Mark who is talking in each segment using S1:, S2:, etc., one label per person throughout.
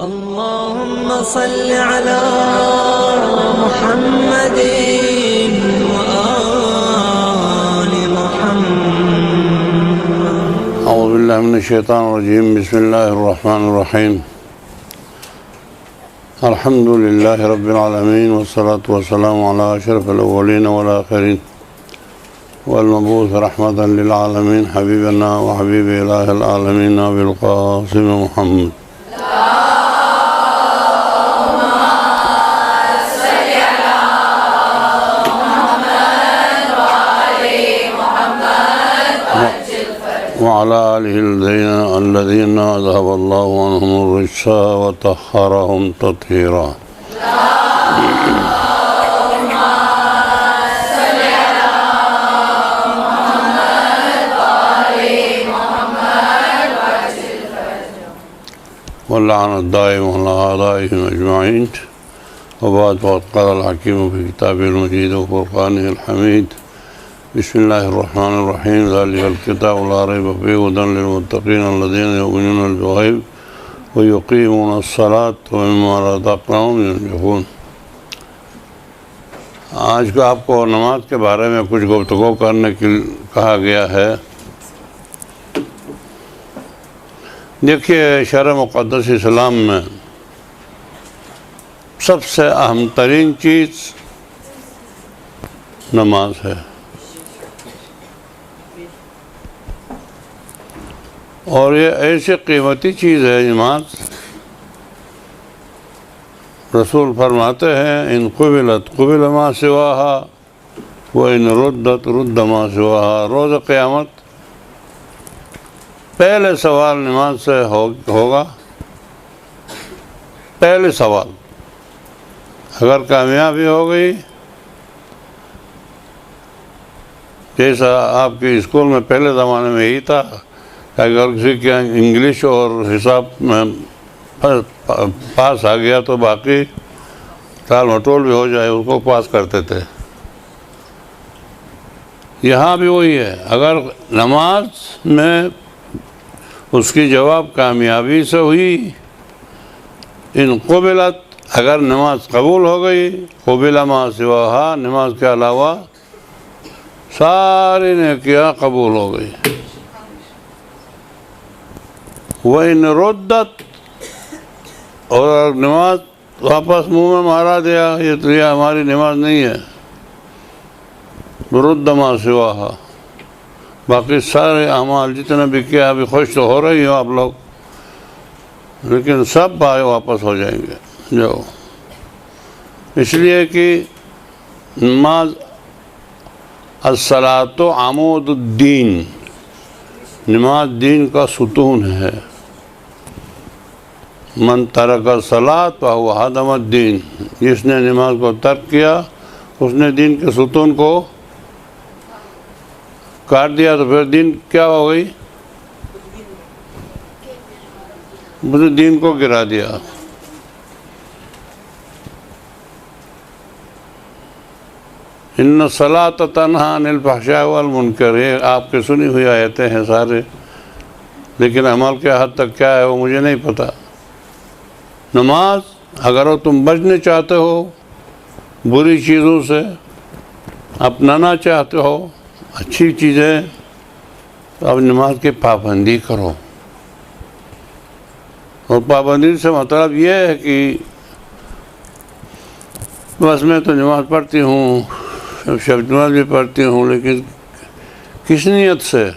S1: اللهم صل على محمد وآل محمد.
S2: أعوذ بالله من الشيطان الرجيم. بسم الله الرحمن الرحيم. الحمد لله رب العالمين، والصلاة والسلام على أشرف الأولين والآخرين والمبعوث رحمة للعالمين حبيبنا وحبيب إله العالمين أبي القاسم محمد. وعلى آله الذين أذهب الله عنهم الرجس وطهرهم تطهيرا. واللعنة الدائمة على أعدائهم أجمعين. وبعد، فقد قال الحكيم في كتابه المجيد وفرقانه الحميد: بسم الله الرحمن الرحيم. ذلك الكتاب لا ريب فيه هدى للمتقين الذين يؤمنون بالغيب ويقيمون الصلاة ومما رزقناهم ينفقون. آج کو آپ کو نماز کے بارے میں کچھ گفتگو کرنے کے کہا گیا ہے. دیکھیے، شرع مقدس اسلام میں سب سے اہم ترین چیز نماز ہے. اور یہ ایسی قیمتی چیز ہے نماز. رسول فرماتے ہیں: ان قبلت قبل ما سواہا وان ردت رد ما سواہا. روز قیامت پہلے سوال نماز سے ہوگا. پہلے سوال اگر کامیابی ہو گئی، جیسا آپ کے اسکول میں پہلے زمانے میں یہی تھا، اگر کسی کے انگلش اور حساب میں پاس آ گیا تو باقی ٹال مٹول بھی ہو جائے اس کو پاس کرتے تھے. یہاں بھی وہی ہے. اگر نماز میں اس کی جواب کامیابی سے ہوئی، ان قبلت، اگر نماز قبول ہو گئی، قبل ما سواہا، نماز کے علاوہ ساری نیکیاں قبول ہو گئی. وَإِنْ رُدَّتْ، اور نماز واپس منہ میں مارا دیا، یہ ہماری نماز نہیں ہے، رُدَّ مَا سِوَاهَا، باقی سارے اعمال جتنے بھی کیا، ابھی خوش تو ہو رہی ہو آپ لوگ، لیکن سب واپس ہو جائیں گے. جو اس لیے کہ نماز الصلاۃ عمود الدین، نماز دین کا ستون ہے. من ترک الصلاۃ فہو ہدم الدین، جس نے نماز کو ترک کیا اس نے دین کے ستون کو کاٹ دیا. تو پھر دین کیا ہو گئی؟ دین کو گرا دیا. ان الصلاۃ تنہی عن الفحشاء والمنکر، یہ آپ کی سنی ہوئی آیتیں ہیں سارے، لیکن عمل کے حد تک کیا ہے وہ مجھے نہیں پتہ. نماز اگر تم بچنے چاہتے ہو بری چیزوں سے، اپنانا چاہتے ہو اچھی چیزیں، تو اب نماز کی پابندی کرو. اور پابندی سے مطلب یہ ہے کہ بس میں تو نماز پڑھتی ہوں، شب نماز بھی پڑھتی ہوں، لیکن کس نیت سے؟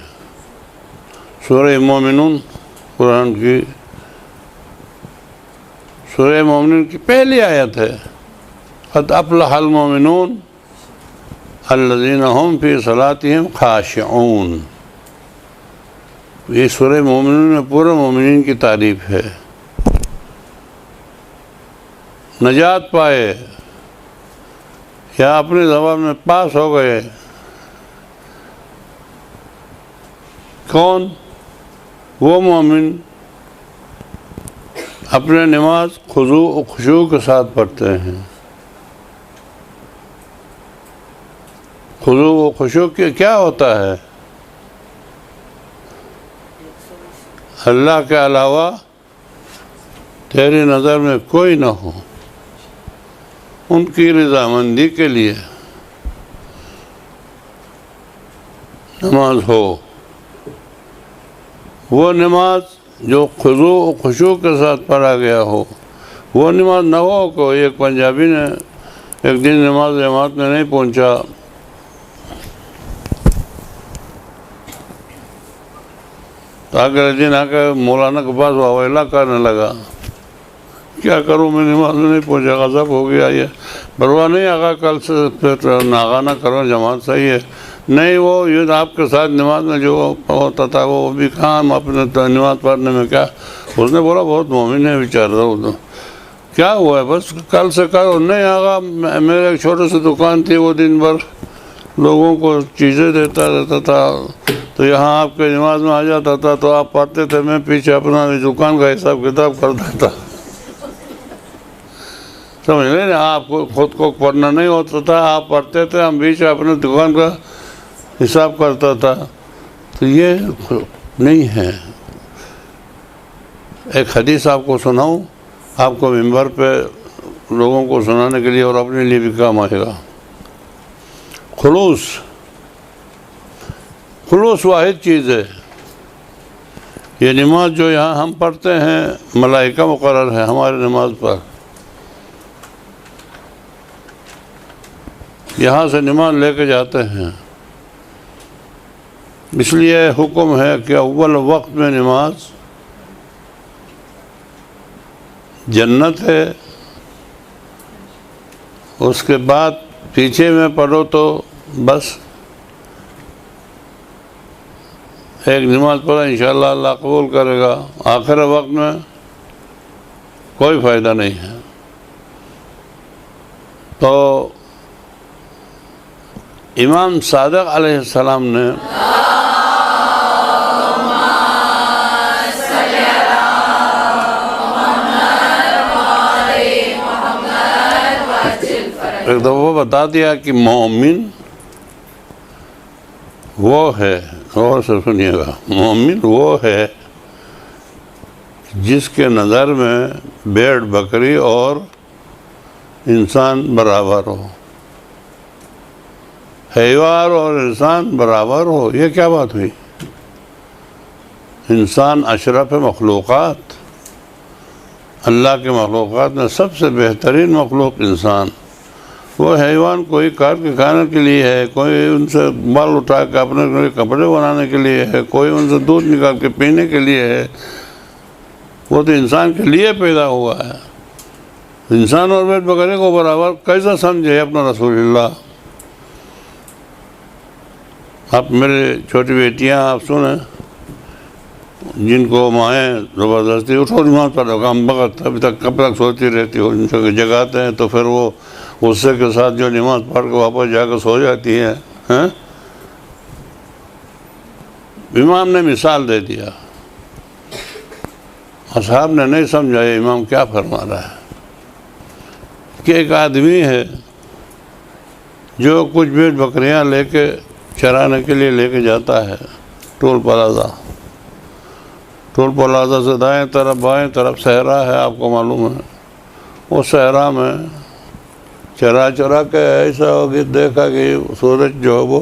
S2: سورہ مومنون، قرآن کی سورہ مومنون کی پہلی آیت ہے: قد افلح المومنون الذین هم فی صلاتهم خاشعون. یہ سورہ مومنون میں پورے مومنین کی تعریف ہے. نجات پائے یا اپنے زبان میں پاس ہو گئے. کون؟ وہ مومن اپنے نماز خضوع و خشوع کے ساتھ پڑھتے ہیں. خضوع و خشوع کیا ہوتا ہے؟ اللہ کے علاوہ تیری نظر میں کوئی نہ ہو، ان کی رضامندی کے لیے نماز ہو، وہ نماز جو خضوع و خشوع کے ساتھ پڑھا گیا ہو، وہ نماز نہ ہو۔ کوئی ایک پنجابی نے ایک دن نماز جماعت میں نہیں پہنچا، اگلے دن آ کے مولانا کے پاس واویلا کرنے لگا، کیا کروں میں نماز میں نہیں پہنچا، غضب ہو گیا، یہ پرواہ نہیں آگا کل سے پھر ناغا نہ کرو، جماعت صحیح ہے۔ نہیں، وہ یہ آپ کے ساتھ نماز میں جو ہوتا تھا وہ بھی کہاں، ہم اپنے نماز پڑھنے میں کیا۔ اس نے بولا بہت مومن ہے بیچارہ، وہ کیا ہوا ہے، بس کل سے کرو۔ نہیں آگا، میرے ایک چھوٹی سی دکان تھی، وہ دن بھر لوگوں کو چیزیں دیتا رہتا تھا، تو یہاں آپ کے نماز میں آ جاتا تھا تو آپ پڑھتے تھے، میں پیچھے اپنا دکان کا حساب کتاب کرتا تھا۔ سمجھ رہے نا، آپ کو خود کو پڑھنا نہیں ہوتا تھا، آپ پڑھتے تھے، ہم بیچ اپنے دکان کا حساب کرتا تھا۔ تو یہ نہیں ہے۔ ایک حدیث آپ کو سناؤں، آپ کو منبر پہ لوگوں کو سنانے کے لیے اور اپنے لیے بھی کام آئے گا۔ خلوص واحد چیز ہے۔ یہ نماز جو یہاں ہم پڑھتے ہیں، ملائکہ مقرر ہے ہماری نماز پر، یہاں سے نماز لے کے جاتے ہیں، اس لیے حکم ہے کہ اول وقت میں نماز جنت ہے، اس کے بعد پیچھے میں پڑھو تو بس ایک نماز پڑھا انشاءاللہ اللہ قبول کرے گا، آخر وقت میں کوئی فائدہ نہیں ہے۔ تو امام صادق علیہ السلام نے ایک دفعہ بتا دیا کہ مومن وہ ہے، غور سے سنیے گا، مومن وہ ہے جس کے نظر میں بھیڑ بکری اور انسان برابر ہو، حیوان اور انسان برابر ہو۔ یہ کیا بات ہوئی؟ انسان اشرف مخلوقات، اللہ کے مخلوقات میں سب سے بہترین مخلوق انسان۔ وہ حیوان کوئی کاٹ کے کھانے کے لیے ہے، کوئی ان سے بال اٹھا کے اپنے کپڑے بنانے کے لیے ہے، کوئی ان سے دودھ نکال کے پینے کے لیے ہے، وہ تو انسان کے لیے پیدا ہوا ہے۔ انسان اور بھیڑ بکری کو برابر کیسا سمجھے اپنا رسول اللہ؟ آپ میرے چھوٹی بیٹیاں آپ سنیں، جن کو مائیں زبردستی اٹھو نماز پڑھو، ہم بغت ابھی تک کب تک سوتی رہتی ہو، ان سے جگاتے ہیں تو پھر وہ غصے کے ساتھ جو نماز پڑھ کے واپس جا کے سو جاتی ہے۔ امام نے مثال دے دیا، اصحاب نے نہیں سمجھا یہ امام کیا فرما رہا ہے، کہ ایک آدمی ہے جو کچھ بھیڑ بکریاں لے کے چرانے کے لیے لے کے جاتا ہے ٹول پلازہ سے دائیں طرف بائیں طرف صحرا ہے، آپ کو معلوم ہے۔ اس صحرا میں چرا کے ایسا ہو گیا، دیکھا کہ سورج جو ہے وہ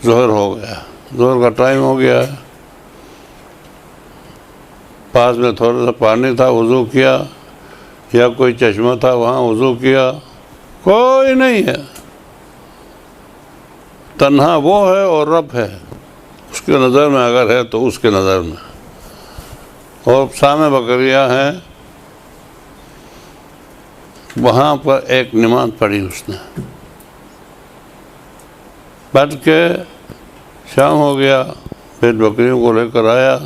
S2: ظہر ہو گیا، ظہر کا ٹائم ہو گیا ہے۔ پاس میں تھوڑا سا پانی تھا، وضو کیا، یا کوئی چشمہ تھا وہاں وضو کیا، کوئی نہیں ہے، تنہا وہ ہے اور رب ہے، اس کے نظر میں اگر ہے تو اس کے نظر میں، اور سامنے بکریاں ہیں۔ وہاں پر ایک نماز پڑھی اس نے، پڑھ کے شام ہو گیا، بھیڑ بکریوں کو لے کر آیا،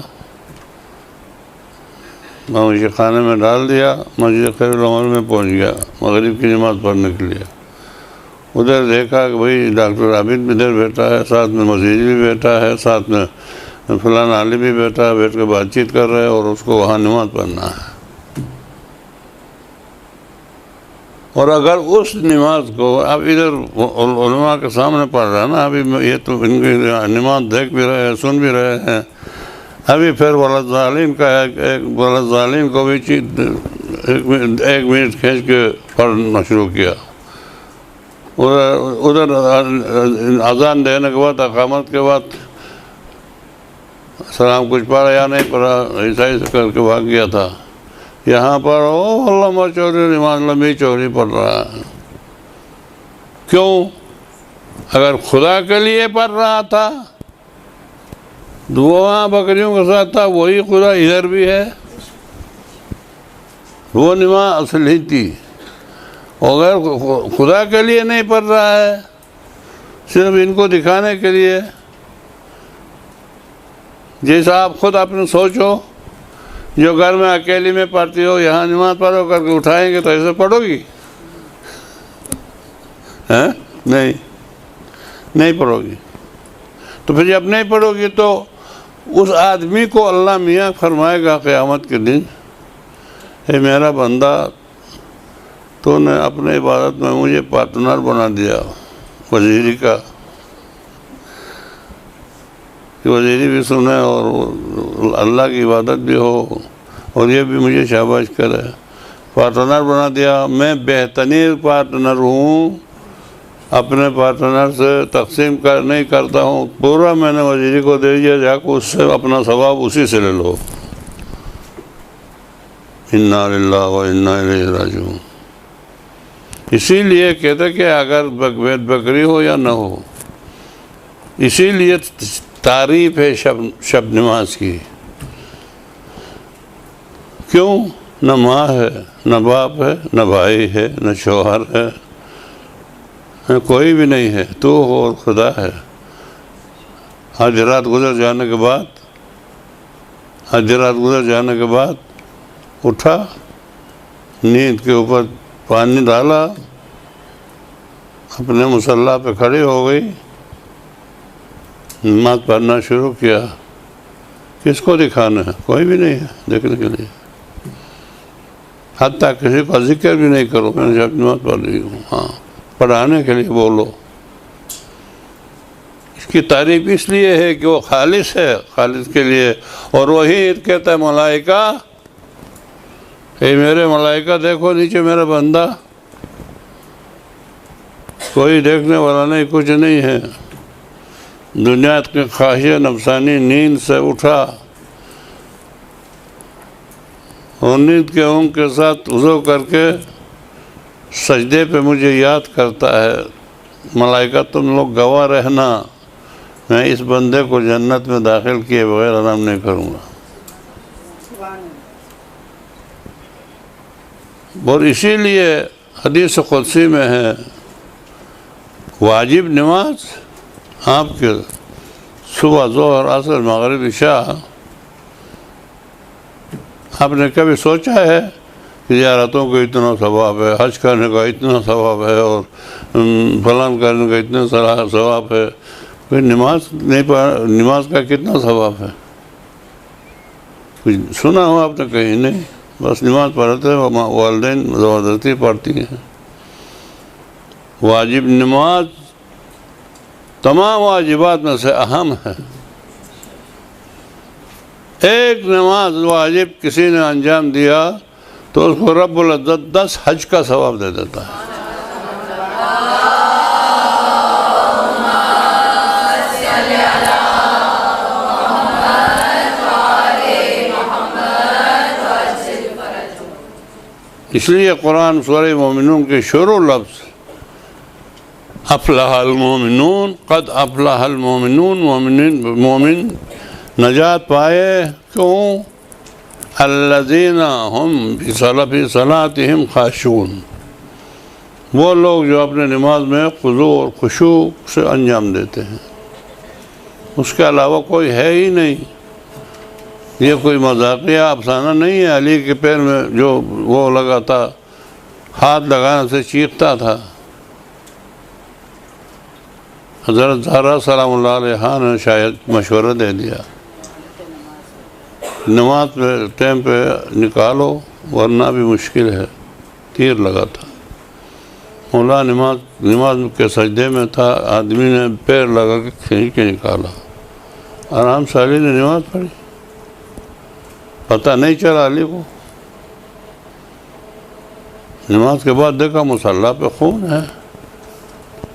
S2: مویشی خانے میں ڈال دیا، مسجد خیر العمل میں پہنچ گیا مغرب کی نماز پڑھنے کے لیے۔ ادھر دیکھا کہ بھئی ڈاکٹر عابد بھی ادھر بیٹھا ہے، ساتھ میں مزید بھی بیٹھا ہے، ساتھ میں فلاں عالم بھی بیٹھا ہے، بیٹھ کے بات چیت کر رہے ہیں، اور اس کو وہاں نماز پڑھنا ہے۔ اور اگر اس نماز کو اب ادھر علماء کے سامنے پڑھ رہا ہے نا، ابھی یہ تو ان کی نماز دیکھ بھی رہے ہیں، سن بھی رہے ہیں، ابھی پھر ولدالین کا ایک ولدالین کو بھی ایک منٹ کھینچ کے پڑھنا شروع کیا. ادھر اذان دینے کے بعد اقامت کے بعد سلام کچھ پڑھا یا نہیں پڑھا عیسائی سے کر کے بھاگ گیا تھا. یہاں پر علامہ چوہدری نماز لمبی چوری پڑھ رہا ہے. کیوں؟ اگر خدا کے لیے پڑھ رہا تھا وہاں بکریوں کے ساتھ تھا، وہی خدا ادھر بھی ہے. وہ نماز اصلی تھی. اگر خدا کے لیے نہیں پڑھ رہا ہے، صرف ان کو دکھانے کے لیے، جیسا آپ خود اپنے سوچو، جو گھر میں اکیلی میں پڑھتی ہو، یہاں نماز پڑھو کر کے اٹھائیں گے تو ایسے پڑھو گی؟ نہیں پڑھو گی. تو پھر جب نہیں پڑھو گی تو اس آدمی کو اللہ میاں فرمائے گا قیامت کے دن، اے میرا بندہ، تو نے اپنے عبادت میں مجھے پارٹنر بنا دیا وزیری کا، کہ وزیری بھی سنے اور اللہ کی عبادت بھی ہو اور یہ بھی مجھے شاباش کرے. پارٹنر بنا دیا. میں بہترین پارٹنر ہوں، اپنے پارٹنر سے تقسیم نہیں کرتا ہوں، پورا میں نے وزیری کو دے دیا، جا کے اس سے اپنا ثواب اسی سے لے لو. انا للہ و انا الیہ راجعون. اسی لیے کہتے کہ اگر بکری ہو یا نہ ہو، اسی لیے تعریف ہے شب نماز کی. کیوں؟ نہ ماں ہے، نہ باپ ہے، نہ بھائی ہے، نہ شوہر ہے، کوئی بھی نہیں ہے، تو ہو اور خدا ہے. آج رات گزر جانے کے بعد اٹھا، نیند کے اوپر پانی ڈالا، اپنے مصلی پہ کھڑی ہو گئی، نماز پڑھنا شروع کیا. کس کو دکھانا ہے؟ کوئی بھی نہیں ہے دیکھنے کے لیے. حتیٰ کسی کا ذکر بھی نہیں کرو، میں نے جب نماز پڑھ رہی ہوں. ہاں، پڑھانے کے لیے بولو. اس کی تعریف اس لیے ہے کہ وہ خالص ہے، خالص کے لیے. اور وہی کہتا ہے ملائکہ، اے میرے ملائکہ دیکھو نیچے میرا بندہ، کوئی دیکھنے والا نہیں، کچھ نہیں ہے. دنیا کی خواہش نفسانی نیند سے اٹھا اور نیند کے اونگ کے ساتھ وضو کر کے سجدے پہ مجھے یاد کرتا ہے. ملائکہ تم لوگ گواہ رہنا، میں اس بندے کو جنت میں داخل کیے بغیر آرام نہیں کروں گا. اور اسی لیے حدیث قدسی میں ہے، واجب نماز آپ کے صبح ظہر عصر مغرب عشاء. آپ نے کبھی سوچا ہے کہ زیارتوں کو اتنا ثواب ہے، حج کرنے کا اتنا ثواب ہے، اور فلان کرنے کا اتنا ثواب ہے؟ پھر نماز کا کتنا ثواب ہے؟ کچھ سنا ہو آپ نے؟ کہیں نہیں. بس نماز پڑھتے ہیں، والدین زبردستی پڑھتی ہیں. واجب نماز تمام واجبات میں سے اہم ہے. ایک نماز واجب کسی نے انجام دیا تو اس کو رب العزت 10 حج کا ثواب دے دیتا ہے. اس لیے قرآن سورہ مومنون کے شروع لفظ افلح المومنون، قد افلح المومنون، مومن نجات پائے. کیوں؟ الذین هم فی صلاتہم خاشعون، وہ لوگ جو اپنے نماز میں خضوع اور خشوع سے انجام دیتے ہیں. اس کے علاوہ کوئی ہے ہی نہیں. یہ کوئی مذاقیہ افسانہ نہیں ہے. علی کے پیر میں جو وہ لگا تھا، ہاتھ لگانے سے چیختا تھا. حضرت زہرا سلام اللہ علیہ نے شاید مشورہ دے دیا، نماز پہ ٹائم پہ نکالو ورنہ بھی مشکل ہے. تیر لگا تھا. مولا نماز کے سجدے میں تھا، آدمی نے پیر لگا کے کھینچ کے نکالا. آرام سے علی نے نماز پڑھی. پتہ نہیں چلا علی کو. نماز کے بعد دیکھا مصلی پہ خون ہے.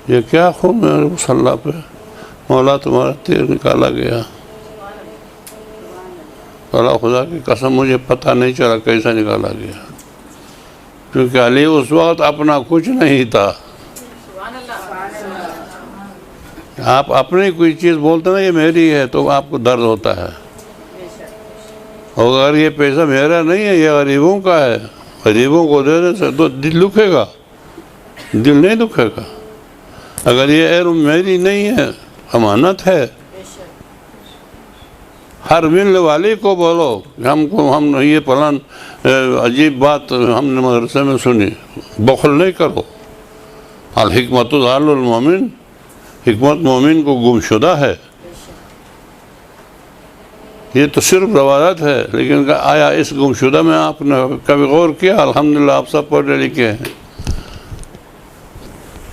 S2: یہ کیا خون ہے مصلی پہ؟ مولا تمہارا تیر نکالا گیا. اللہ خدا کی قسم مجھے پتہ نہیں چلا کیسا نکالا گیا، کیونکہ علی اس وقت اپنا کچھ نہیں تھا. آپ اپنی کوئی چیز بولتے نا یہ میری ہے تو آپ کو درد ہوتا ہے. اور اگر یہ پیسہ میرا نہیں ہے، یہ غریبوں کا ہے، غریبوں کو دینے سے تو دل دکھے گا، دل نہیں دکھے گا. اگر یہ علم میری نہیں ہے، امانت ہے. ہر ملنے والی کو بولو ہم یہ پلان عجیب بات ہم نے مدرسے میں سنی، بخل نہیں کرو. الحکمت ضال المومن، حکمت مومن کو گم شدہ ہے. یہ تو صرف روایت ہے، لیکن آیا اس گم شدہ میں آپ نے کبھی غور کیا؟ الحمدللہ آپ سب پڑھے لکھے ہیں.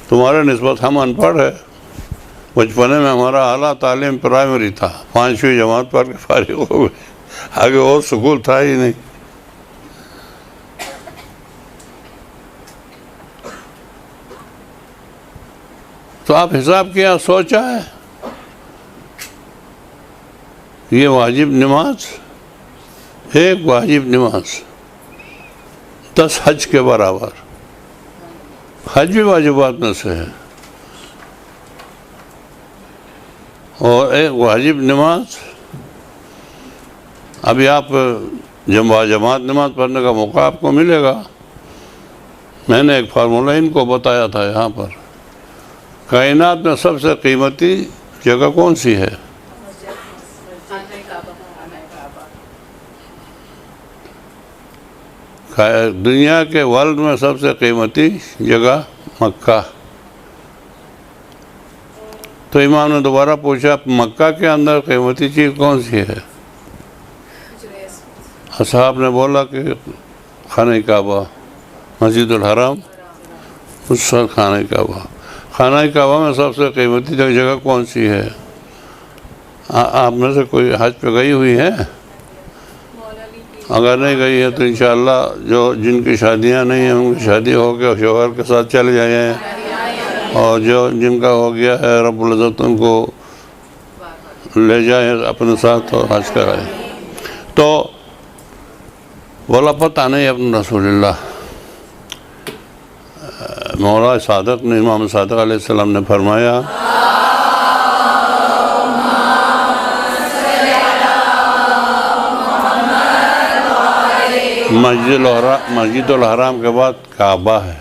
S2: تمہارے نسبت ہم ان پڑھ ہے. بچپنے میں ہمارا اعلیٰ تعلیم پرائمری تھا، 5ویں جماعت پڑھ کے فارغ ہو گئے، آگے اور سکول تھا ہی نہیں. تو آپ حساب کیا، سوچا ہے یہ واجب نماز، ایک واجب نماز 10 حج کے برابر. حج بھی واجبات میں سے ہے. اور ایک واجب نماز، ابھی آپ جماعت نماز پڑھنے کا موقع آپ کو ملے گا. میں نے ایک فارمولہ ان کو بتایا تھا یہاں پر. کائنات میں سب سے قیمتی جگہ کون سی ہے؟ دنیا کے ورلڈ میں سب سے قیمتی جگہ مکہ. تو امام نے دوبارہ پوچھا مکہ کے اندر قیمتی چیز کون سی ہے؟ اصحاب نے بولا کہ خانہ کعبہ، مسجد الحرام، اس وقت خانہ کعبہ. خانہ کعبہ میں سب سے قیمتی جگہ کون سی ہے؟ آپ میں سے کوئی حج پہ گئی ہوئی ہے؟ اگر نہیں گئی ہے تو انشاءاللہ جن کی شادیاں نہیں ہیں ان کی شادی ہو کے شوہر کے ساتھ چلے جائیں، اور جن کا ہو گیا ہے رب العزت ان کو لے جائیں اپنے ساتھ اور حج کرائیں. تو بولا پتہ نہیں اپنے رسول اللہ. مولا صادق نے، امام صادق علیہ السلام نے فرمایا مسجد الحرام کے بعد کعبہ ہے.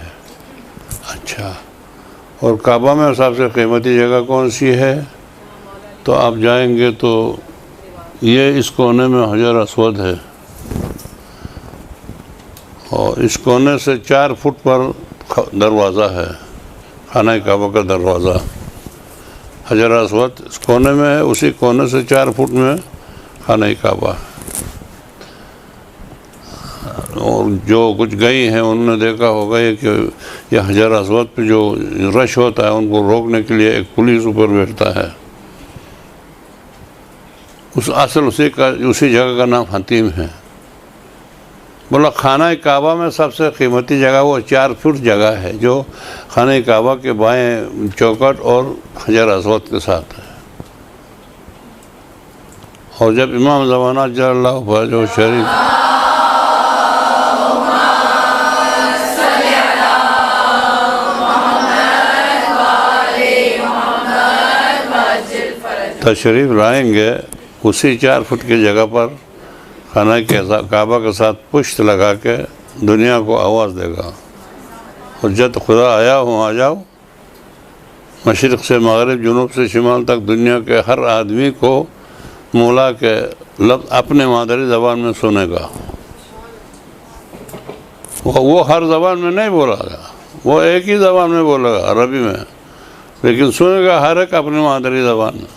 S2: اچھا، اور کعبہ میں سب سے قیمتی جگہ کون سی ہے؟ تو آپ جائیں گے تو یہ اس کونے میں حجر اسود ہے، اور اس کونے سے 4 فٹ پر دروازہ ہے، خانہ کعبہ کا دروازہ. حجر اسود اس کونے میں ہے، اسی کونے سے 4 فٹ میں خانہ کعبہ. اور جو کچھ گئی ہیں انہوں نے دیکھا ہوگا کہ یہ حجر اسود پہ جو رش ہوتا ہے ان کو روکنے کے لیے ایک پولیس اوپر بیٹھتا ہے. اسی جگہ کا نام حتیم ہے. بولا خانہ کعبہ میں سب سے قیمتی جگہ وہ 4 فٹ جگہ ہے جو خانہ کعبہ کے بائیں چوکٹ اور حجر اسود کے ساتھ ہے. اور جب امام زمانہ جل اللہ عنہ جو شریف تشریف لائیں گے، اسی 4 فٹ کی جگہ پر خانہ کعبہ کے ساتھ پشت لگا کے دنیا کو آواز دے گا، حجت خدا آیا ہوں آ جاؤ. مشرق سے مغرب، جنوب سے شمال تک دنیا کے ہر آدمی کو مولا کے لفظ اپنے مادری زبان میں سنے گا. وہ ہر زبان میں نہیں بولا گا، وہ ایک ہی زبان میں بولے گا، عربی میں، لیکن سنے گا ہر ایک اپنی مادری زبان میں.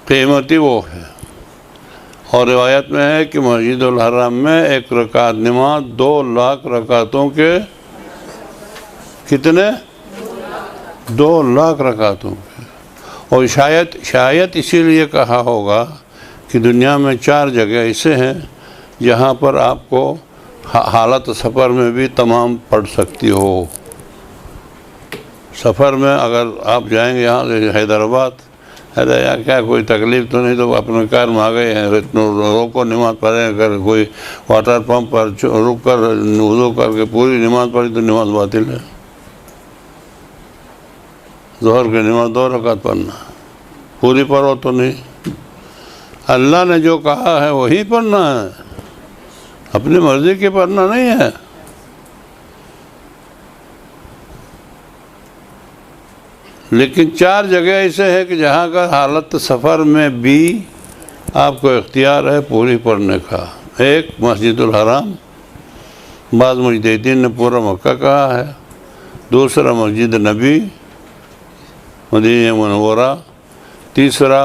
S2: قیمتی وہ ہے. اور روایت میں ہے کہ مسجد الحرام میں 1 رکعت نماز 2 لاکھ رکعتوں کے کتنے؟ 2 لاکھ رکعتوں کے. اور شاید اسی لیے کہا ہوگا کہ دنیا میں 4 جگہ ایسے ہیں جہاں پر آپ کو حالت سفر میں بھی تمام پڑھ سکتی ہو۔ سفر میں اگر آپ جائیں گے یہاں سے حیدرآباد، ارے یار کیا کوئی تکلیف تو نہیں، تو اپنے کار میں آ گئے ہیں، روکو نماز پڑھیں، اگر کوئی واٹر پمپ پر رک کر وضو کر کے پوری نماز پڑھی تو نماز باطل ہے۔ ظہر کی نماز 2 رکعت پڑھنا، پوری پڑھو تو نہیں۔ اللہ نے جو کہا ہے وہی پڑھنا ہے، اپنی مرضی کے پڑھنا نہیں ہے۔ لیکن 4 جگہ ایسے ہیں کہ جہاں کا حالت سفر میں بھی آپ کو اختیار ہے پوری پڑھنے کا۔ ایک مسجد الحرام، بعض مجددین نے پورا مکہ کہا ہے۔ دوسرا مسجد نبی مدینہ منورہ۔ تیسرا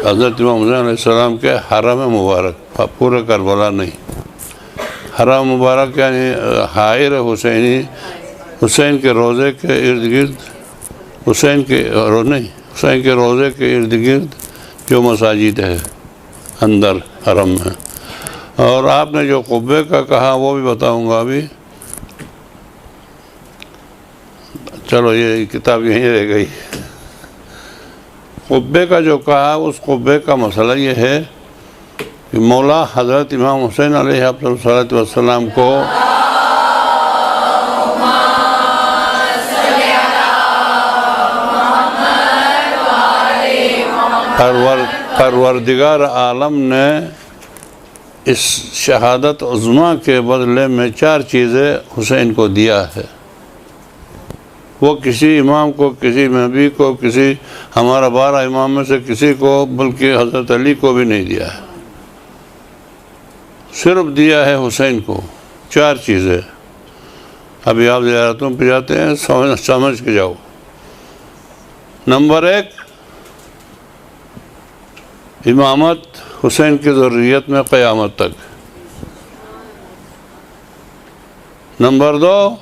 S2: حضرت امام حسین علیہ السلام کے حرم مبارک، پورے کربلا نہیں، حرم مبارک یعنی حائر حسینی، حسین کے روضے کے ارد گرد، حسین کے روضے کے ارد گرد جو مساجد ہے اندر حرم میں۔ اور آپ نے جو قبے کا کہا وہ بھی بتاؤں گا ابھی، چلو یہ کتاب یہیں رہ گئی۔ قبے کا جو کہا، اس قبے کا مسئلہ یہ ہے کہ مولا حضرت امام حسین علیہ السلام کو پروردگار عالم نے اس شہادت عظمیٰ کے بدلے میں 4 چیزیں حسین کو دیا ہے۔ وہ کسی امام کو، کسی نبی کو، کسی ہمارا 12 امام میں سے کسی کو، بلکہ حضرت علی کو بھی نہیں دیا ہے، صرف دیا ہے حسین کو 4 چیزیں۔ ابھی آپ زیارتوں پہ جاتے ہیں، سمجھ کے جاؤ۔ نمبر 1، امامت حسین کی ذریت میں قیامت تک۔ نمبر 2،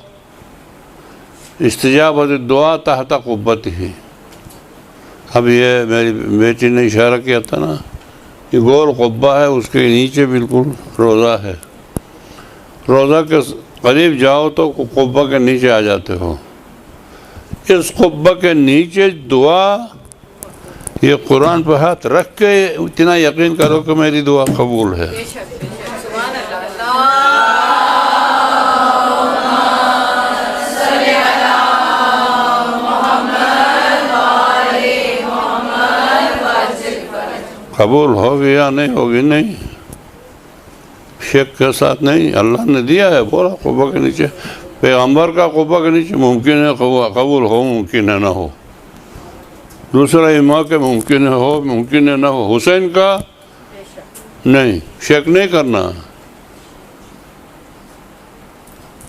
S2: استجابت الدعا تحت قبتہ۔ اب یہ میری بیٹی نے اشارہ کیا تھا نا، یہ گول قبہ ہے، اس کے نیچے بالکل روضہ ہے۔ روضہ کے قریب جاؤ تو قبہ کے نیچے آ جاتے ہو۔ اس قبہ کے نیچے دعا، یہ قرآن پہ ہاتھ رکھ کے اتنا یقین کرو کہ میری دعا قبول ہے۔ قبول ہوگی یا نہیں ہوگی نہیں، شک کے ساتھ نہیں، اللہ نے دیا ہے پورا قبہ کے نیچے۔ پیغمبر کا قبہ کے نیچے ممکن ہے قبول ہو، ممکن ہے نہ ہو۔ دوسرا امام کے ممکن ہے ہو، ممکن ہے نہ ہو۔ حسین کا نہیں، شک نہیں کرنا۔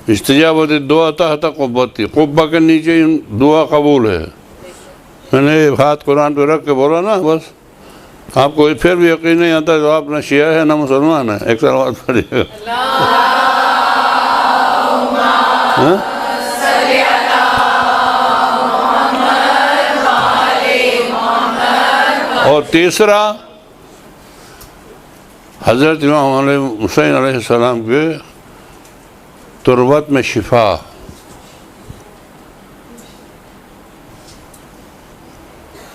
S2: استجابت الدعا تحت قبتی، قبہ کے نیچے دعا قبول ہے۔ میں نے ہاتھ قرآن پہ رکھ کے بولا نا، بس آپ کو پھر بھی یقین نہیں آتا تو آپ نہ شیعہ ہے نہ مسلمان ہے۔ ایک صلوات پڑھیے گا۔ اور تیسرا، حضرت امام حسین علیہ السلام کے تربت میں شفا۔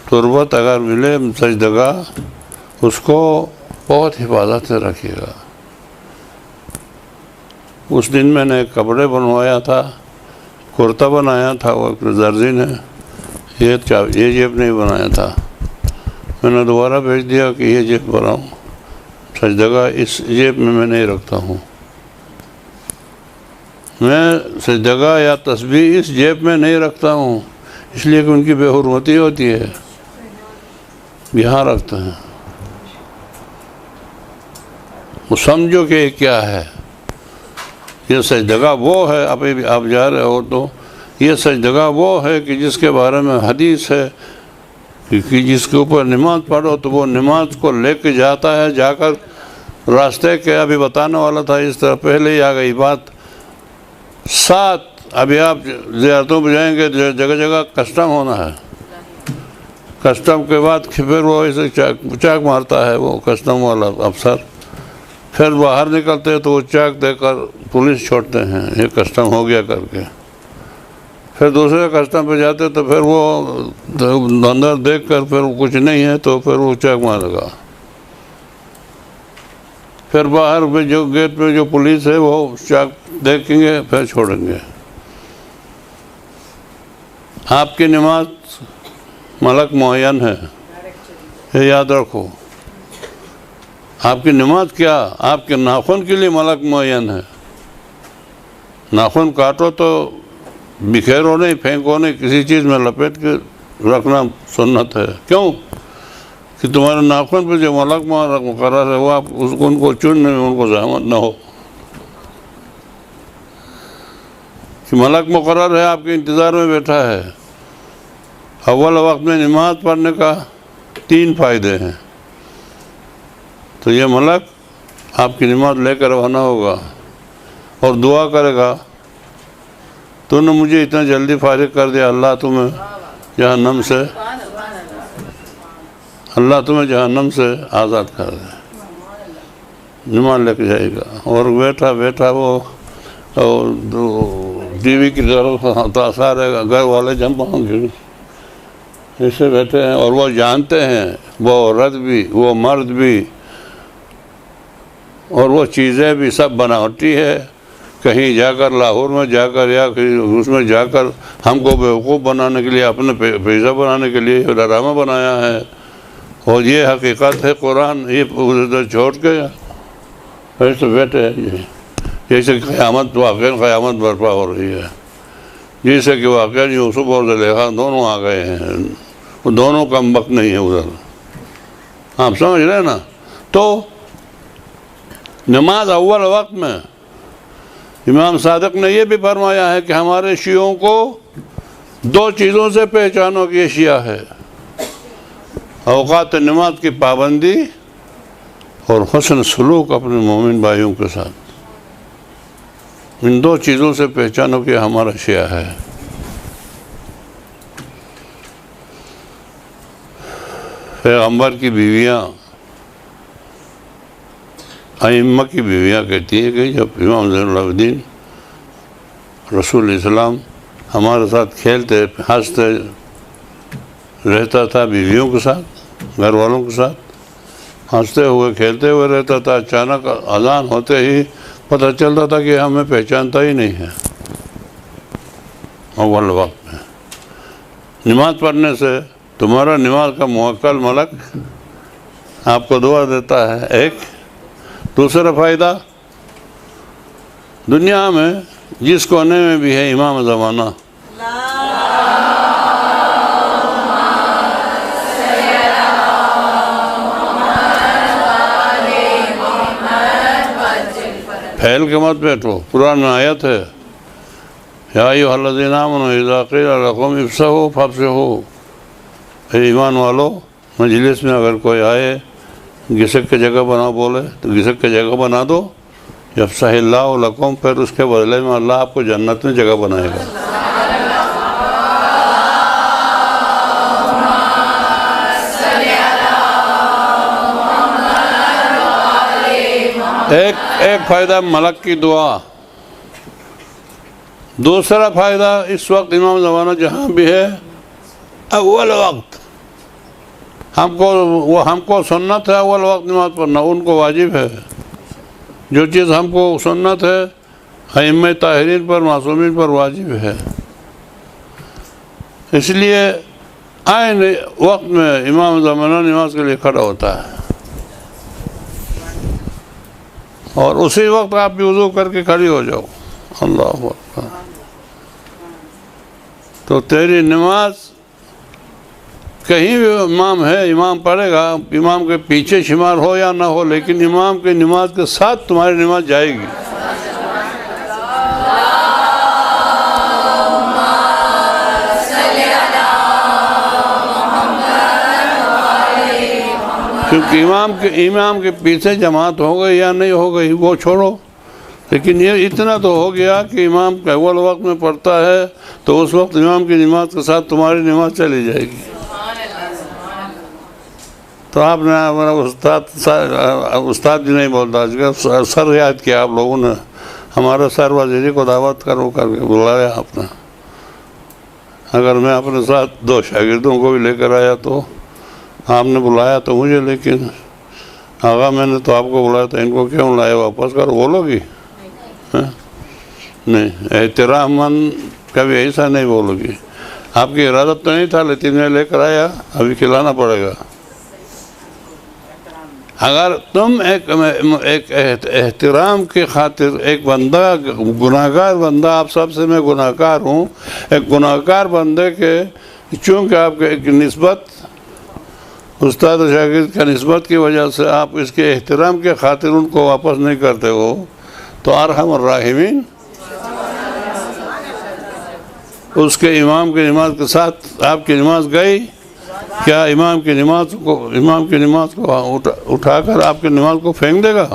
S2: تربت اگر ملے سجدگاہ، اس کو بہت حفاظت سے رکھیے گا۔ اس دن میں نے کپڑے بنوایا تھا، کرتا بنایا تھا، وہ درزی نے یہ جیب نہیں بنایا تھا۔ میں نے دوبارہ بھیج دیا کہ یہ جیب بناؤں، سجدگاہ اس جیب میں نہیں رکھتا ہوں۔ میں سجدگاہ یا تسبیح اس جیب میں نہیں رکھتا ہوں، اس لیے کہ ان کی بے حرمتی ہوتی ہے، یہاں رکھتے ہیں۔ وہ سمجھو کہ کیا ہے یہ سجدگاہ، وہ ہے۔ ابھی آپ جا رہے ہو تو یہ سجدگاہ وہ ہے کہ جس کے بارے میں حدیث ہے کہ جس کے اوپر نماز پڑھو تو وہ نماز کو لے کے جاتا ہے، جا کر راستے کے ابھی بتانے والا تھا، اس طرح پہلے ہی آ گئی بات۔ 7 ابھی آپ زیارتوں پہ جائیں گے، جگہ جگہ کسٹم ہونا ہے، کسٹم کے بعد پھر وہ ایسے چاک مارتا ہے وہ کسٹم والا افسر، پھر باہر نکلتے تو وہ چاک دے کر پولیس چھوڑتے ہیں یہ کسٹم ہو گیا کر کے، پھر دوسرے کسٹم پہ جاتے تو پھر وہ اندر دیکھ کر پھر کچھ نہیں ہے تو پھر وہ چاک مارے گا، پھر باہر پہ جو گیٹ پہ جو پولیس ہے وہ چاک دیکھیں گے پھر چھوڑیں گے۔ آپ کی نماز ملک معین ہے، یہ یاد رکھو، آپ کی نماز کیا، آپ کے ناخن کے لیے ملک معین ہے۔ ناخن کاٹو تو بکھیرو نہیں، پھینکو نہیں، کسی چیز میں لپیٹ کے رکھنا سنت ہے۔ کیوں کہ تمہارے ناخن پہ جو ملک مقرر ہے وہ آپ ان کو چننے میں ان کو زحمت نہ ہو، کہ ملک مقرر ہے آپ کے انتظار میں بیٹھا ہے۔ اول وقت میں نماز پڑھنے کا 3 فائدے ہیں، تو یہ ملک آپ کی نماز لے کر روانہ ہوگا اور دعا کرے گا، تو نے مجھے اتنا جلدی فارغ کر دیا، اللہ تمہیں جہنم سے آزاد کر دے، نماز لے کے جائے گا۔ اور بیٹھا وہ ٹی وی کی طرف سارے گھر والے جمع ہوں گے، ایسے بیٹھے ہیں، اور وہ جانتے ہیں وہ عورت بھی وہ مرد بھی اور وہ چیزیں بھی سب بناوٹی ہے، کہیں جا کر لاہور میں جا کر یا اس میں جا کر ہم کو بیوقوف بنانے کے لیے، اپنے پیسہ بنانے کے لیے ڈرامہ بنایا ہے، اور یہ حقیقت ہے قرآن، یہ ادھر چھوڑ کے ایسے بیٹھے ہیں، جیسے قیامت برپا ہو رہی ہے، جیسے کہ واقعہ یوسف اور زلیخا دونوں آ گئے ہیں، وہ دونوں کم وقت نہیں ہے ادھر، آپ سمجھ رہے ہیں نا۔ تو نماز اول وقت میں امام صادق نے یہ بھی فرمایا ہے کہ ہمارے شیعوں کو 2 چیزوں سے پہچانو کہ یہ شیعہ ہے، اوقات نماز کی پابندی اور حسن سلوک اپنے مومن بھائیوں کے ساتھ، ان 2 چیزوں سے پہچانو کہ ہمارا شیعہ ہے۔ پیغمبر کی بیویاں، ائمہ کی بیویاں کہتی ہیں کہ جب امام زین العابدین رسول اسلام ہمارے ساتھ کھیلتے ہنستے رہتا تھا، بیویوں کے ساتھ گھر والوں کے ساتھ ہنستے ہوئے کھیلتے ہوئے رہتا تھا، اچانک اذان ہوتے ہی پتہ چلتا تھا کہ ہمیں پہچانتا ہی نہیں ہے۔ اول وقت میں نماز پڑھنے سے تمہارا نماز کا موکل ملک آپ کو دعا دیتا ہے۔ ایک دوسرا فائدہ، دنیا میں جس کونے میں بھی ہے امام زمانہ، پھیل کے مت بیٹھو، قرآن میں آیت ہے، یا ایھا الذین آمنوا اذا قیل لکم افصحوا فافصحوا، اے ایمان والو مجلس میں اگر کوئی آئے گھسک کے جگہ بنا بولے تو گھسک کے جگہ بنا دو، یفصح اللہ لکم، پھر اس کے بدلے میں اللہ آپ کو جنت میں جگہ بنائے گا۔ ایک فائدہ ملک کی دعا، دوسرا فائدہ اس وقت امام زمانہ جہاں بھی ہے اول وقت ہم کو سنت ہے اول وقت نماز پڑھنا، ان کو واجب ہے۔ جو چیز ہم کو سنت ہے ائمہ طاہرین پر معصومین پر واجب ہے، اس لیے عین وقت میں امام زمانہ نماز کے لیے کھڑا ہوتا ہے، اور اسی وقت آپ بھی وضو کر کے کھڑی ہو جاؤ، اللہ اکبر۔ تو تیری نماز کہیں بھی امام ہے، امام پڑھے گا، امام کے پیچھے شمار ہو یا نہ ہو، لیکن امام کی نماز کے ساتھ تمہاری نماز جائے گی۔ کیونکہ امام کے پیچھے جماعت ہو گئی یا نہیں ہو گئی وہ چھوڑو، لیکن یہ اتنا تو ہو گیا کہ امام کے اول وقت میں پڑھتا ہے تو اس وقت امام کی نماز کے ساتھ تمہاری نماز چلی جائے گی۔ تو آپ نے ہمارا استاد بھی نہیں بولتا، سر یاد کیا آپ لوگوں نے، ہمارا سر وزیری کو دعوت کرو کر کے بلایا آپ نے. اگر میں اپنے ساتھ 2 شاگردوں کو بھی لے کر آیا تو آپ نے بلایا تو مجھے، لیکن آقا میں نے تو آپ کو بلایا تو ان کو کیوں لایا، واپس کرو بولو گی؟ نہیں، احترام مند کبھی ایسا نہیں بولو گی. آپ کی ارادت تو نہیں تھا لیکن میں لے کر آیا، ابھی کھلانا پڑے گا. اگر تم ایک احترام کی خاطر ایک بندہ گناہگار بندہ، آپ سب سے میں گناہگار ہوں، ایک گناہگار بندے کے چونکہ آپ کے ایک نسبت استاد و شاگرد کا نسبت کی وجہ سے آپ اس کے احترام کے خاطر ان کو واپس نہیں کرتے ہو، تو ارحم الراحمین اس کے امام کی نماز کے ساتھ آپ کی نماز گئی کیا؟ امام کی نماز کو اٹھا کر آپ کی نماز کو پھینک دے گا؟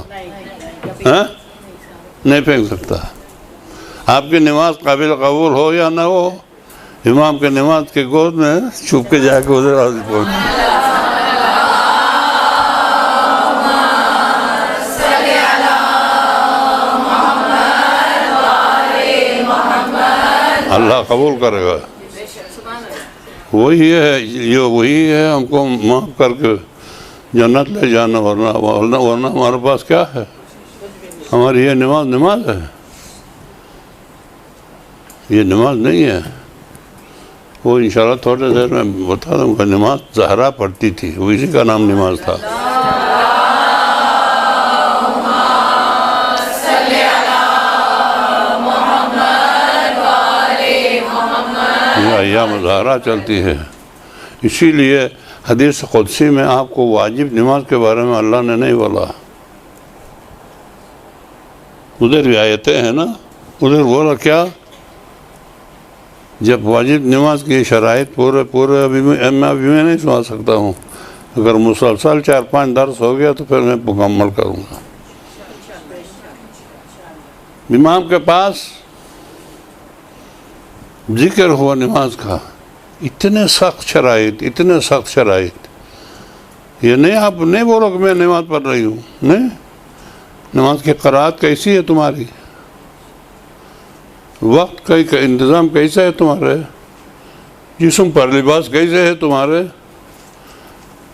S2: نہیں پھینک سکتا. آپ کی نماز قابل قبول ہو یا نہ ہو، امام کی نماز کے گود میں چھپ کے جا کے ادھر حاضر پہنچ. اللہ قبول کرے گا. وہی ہے ہم کو معاف کر کے جنت لے جانا، ورنہ ہمارے پاس کیا ہے؟ ہماری یہ نماز ہے، یہ نماز نہیں ہے. وہ انشاءاللہ تھوڑے دیر میں بتا دوں گا. نماز زہرا پڑھتی تھی، وہ اسی کا نام نماز تھا. یہ ایام زہرا چلتی ہے. اسی لیے حدیث قدسی میں آپ کو واجب نماز کے بارے میں اللہ نے نہیں بولا. ادھر بھی آیتیں ہیں نا، ادھر بولا کیا؟ جب واجب نماز کی شرائط پورے ابھی میں نہیں سنا سکتا ہوں. اگر مسلسل 4-5 درس ہو گیا تو پھر میں مکمل کروں گا. امام کے پاس ذکر ہوا نماز کا، اتنے سخت شرائط. یہ نہیں آپ نہیں بولو کہ میں نماز پڑھ رہی ہوں، نہیں. نماز کی قرآت کیسی ہے تمہاری؟ وقت کا انتظام کیسا ہے تمہارے؟ جسم پر لباس کیسے ہے تمہارے؟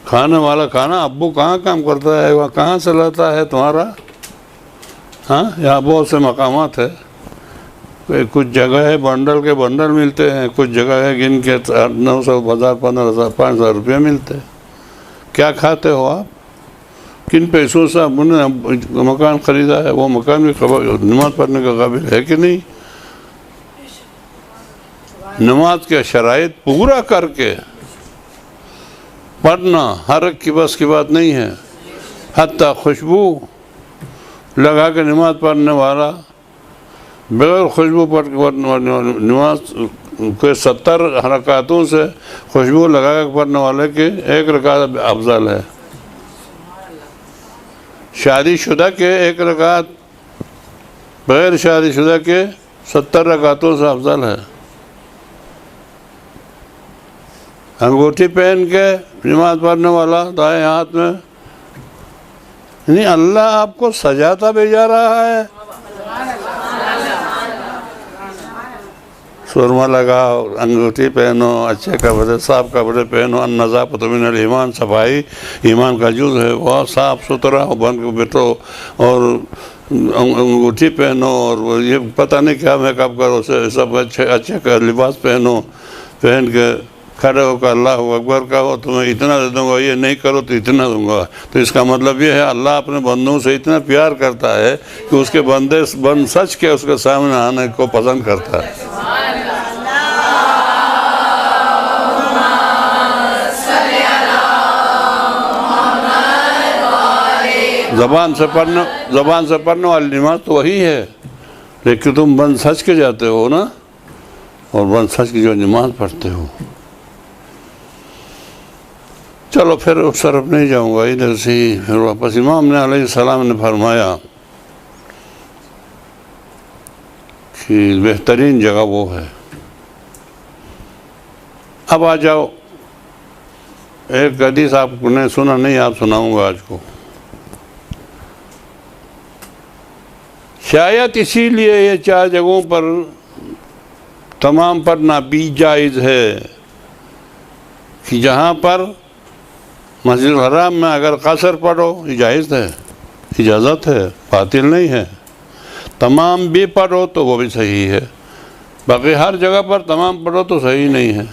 S2: کھانے والا کھانا ابو کہاں کام کرتا ہے، وہ کہاں سے لاتا ہے تمہارا؟ یہاں بہت سے مقامات ہے. کچھ جگہ ہے بنڈل کے بنڈل ملتے ہیں، کچھ جگہ ہے گن کے 900 1000 15,000 5,000 روپے ملتے ہیں. کیا کھاتے ہو آپ؟ کن پیسوں سے آپ نے مکان خریدا ہے؟ وہ مکان بھی نماز پڑھنے کا قابل ہے کہ نہیں؟ نماز کے شرائط پورا کر کے پڑھنا ہر ایک کی بس کی بات نہیں ہے. حتیٰ خوشبو لگا کے نماز پڑھنے والا، بغیر خوشبو پڑھنے والا نماز کے 70 رکعتوں سے خوشبو لگا کے پڑھنے والے کے 1 رکعت افضل ہے. شادی شدہ کے 1 رکعت بغیر شادی شدہ کے 70 رکعتوں سے افضل ہے. انگوٹھی پہن کے نماز پڑھنے والا دائیں ہاتھ میں، یعنی اللہ آپ کو سجاتا بھیجا رہا ہے. سرما لگاؤ، انگوٹھی پہنو، اچھے کپڑے صاف کپڑے پہنو. النظافۃ من الایمان، صفائی ایمان کا جز ہے. وہ صاف ستھرا بن کے بیٹھو اور انگوٹھی پہنو اور یہ پتہ نہیں کیا میک اپ کرو، سب اچھے لباس پہن کے کھڑے ہو کر اللہ اکبر کہو تمہیں اتنا دے دوں گا، یہ نہیں کرو تو اتنا دوں گا. تو اس کا مطلب یہ ہے اللہ اپنے بندوں سے اتنا پیار کرتا ہے کہ اس کے بندے بند سچ کے اس کے سامنے آنے کو پسند کرتا ہے. زبان سے پڑھنے والی نماز تو وہی ہے، لیکن تم بند سچ کے جاتے ہو نا، اور بند سچ کی جو نماز پڑھتے ہو. چلو پھر اس طرف نہیں جاؤں گا، ادھر سے پھر واپس. امام نے علیہ السلام نے فرمایا کہ بہترین جگہ وہ ہے. اب آ جاؤ ایک حدیث آپ نے سنا نہیں، آپ سناؤں گا آج کو. شاید اسی لیے یہ 4 جگہوں پر تمام پر ناپید جائز ہے کہ جہاں پر مسجد الحرام میں اگر قصر پڑھو یہ جائز ہے، اجازت ہے، باطل نہیں ہے. تمام بھی پڑھو تو وہ بھی صحیح ہے. باقی ہر جگہ پر تمام پڑھو تو صحیح نہیں ہے.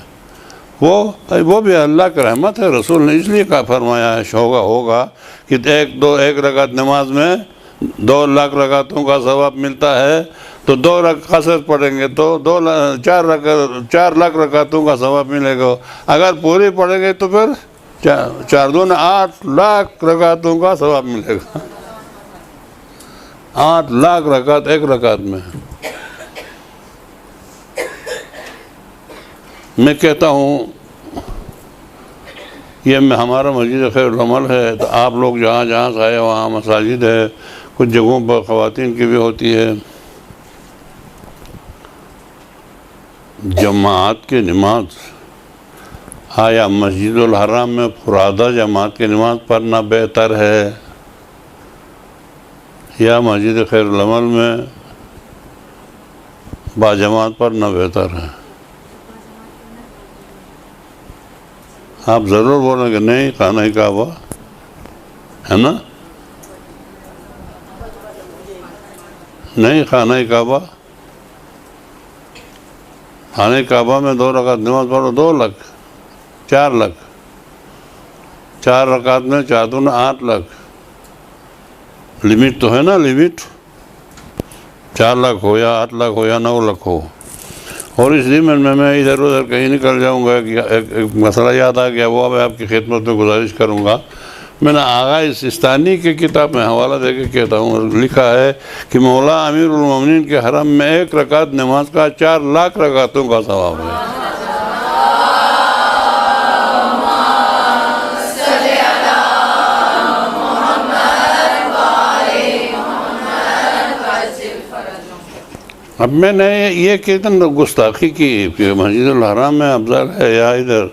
S2: وہ بھی اللہ کی رحمت ہے. رسول نے اس لیے فرمایا ہے ہوگا کہ ایک رکعت نماز میں 2 لاکھ رکعتوں کا ثواب ملتا ہے، تو 2 قصر پڑھیں گے تو 4 لاکھ رکعتوں کا ثواب ملے گا. اگر پوری پڑھیں گے تو پھر 4 دو 8 لاکھ رکعتوں کا ثواب ملے گا. 8 لاکھ رکعت ایک رکعت میں. میں کہتا ہوں یہ ہمارا مسجد خیر العمل ہے، تو آپ لوگ جہاں جہاں سے آئے وہاں مساجد ہے، کچھ جگہوں پر خواتین کی بھی ہوتی ہے. جماعت کی نماز، آیا مسجد الحرام میں فرادہ جماعت کی نماز پڑھنا بہتر ہے یا مسجد خیر العمل میں باجماعت پڑھنا بہتر ہے؟ آپ ضرور بولیں کہ نہیں خانہ کعبہ ہے نا، نہیں خانہ کعبہ میں 2 رکعت نماز پڑھو 2 لاکھ 4 لاکھ 4 رکعت میں 4 دو 8 لاکھ. لمٹ تو ہے نا، لمٹ 4 لاکھ ہو یا 8 لاکھ ہو یا 9 لاکھ ہو. اور اس لیے میں ادھر ادھر کہیں نکل جاؤں گا کہ ایک مسئلہ یاد آ گیا، وہ میں آپ کی خدمت میں گزارش کروں گا. میں نے آغا سستانی کی کتاب میں حوالہ دے کے کہتا ہوں، لکھا ہے کہ مولا امیر المومنین کے حرم میں 1 رکعت نماز کا 4 لاکھ رکعتوں کا ثواب ہے. اب میں نے یہ کتنا گستاخی کی کہ مسجد الحرام میں افضل ہے یا ادھر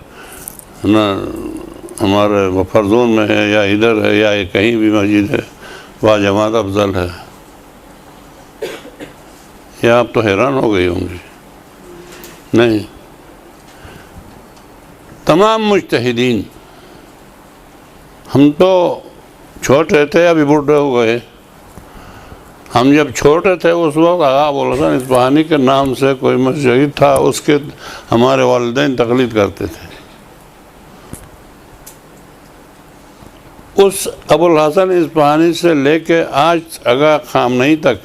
S2: ہمارے مفرزون میں ہے یا ادھر ہے یا کہیں بھی مسجد ہے باجماعت افضل ہے. یا آپ تو حیران ہو گئی ہوں گی. نہیں، تمام مجتہدین، ہم تو چھوٹے تھے ابھی بوڑھے ہو گئے. ہم جب چھوٹے تھے اس وقت آغا ابوالحسن اصفہانی کے نام سے کوئی مجتہد تھا، اس کے ہمارے والدین تقلید کرتے تھے. اس ابوالحسن اصفہانی سے لے کے آج آغا خامنئی تک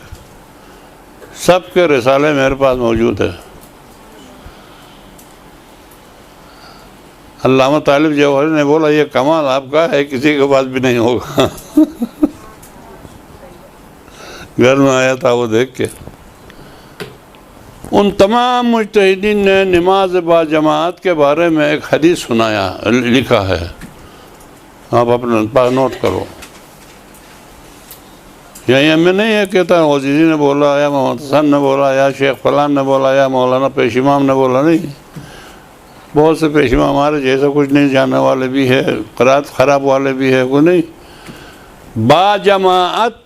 S2: سب کے رسالے میرے پاس موجود ہے. علامہ طالب جوہری نے بولا یہ کمال آپ کا ہے، کسی کے پاس بھی نہیں ہوگا. گھر میں آیا تھا وہ دیکھ کے. ان تمام مجتہدین نے نماز باجماعت کے بارے میں ایک حدیث سنایا، لکھا ہے، آپ اپنے پاس نوٹ کرو. یہاں میں نہیں یہ کہتا غزیزی نے بولا یا محمد حسن نے بولا یا شیخ فلان نے بولا یا مولانا پیش امام نے بولا. نہیں، بہت سے پیش امام ہمارے جیسا کچھ نہیں جاننے والے بھی ہے، قرات خراب والے بھی ہے. وہ نہیں، باجماعت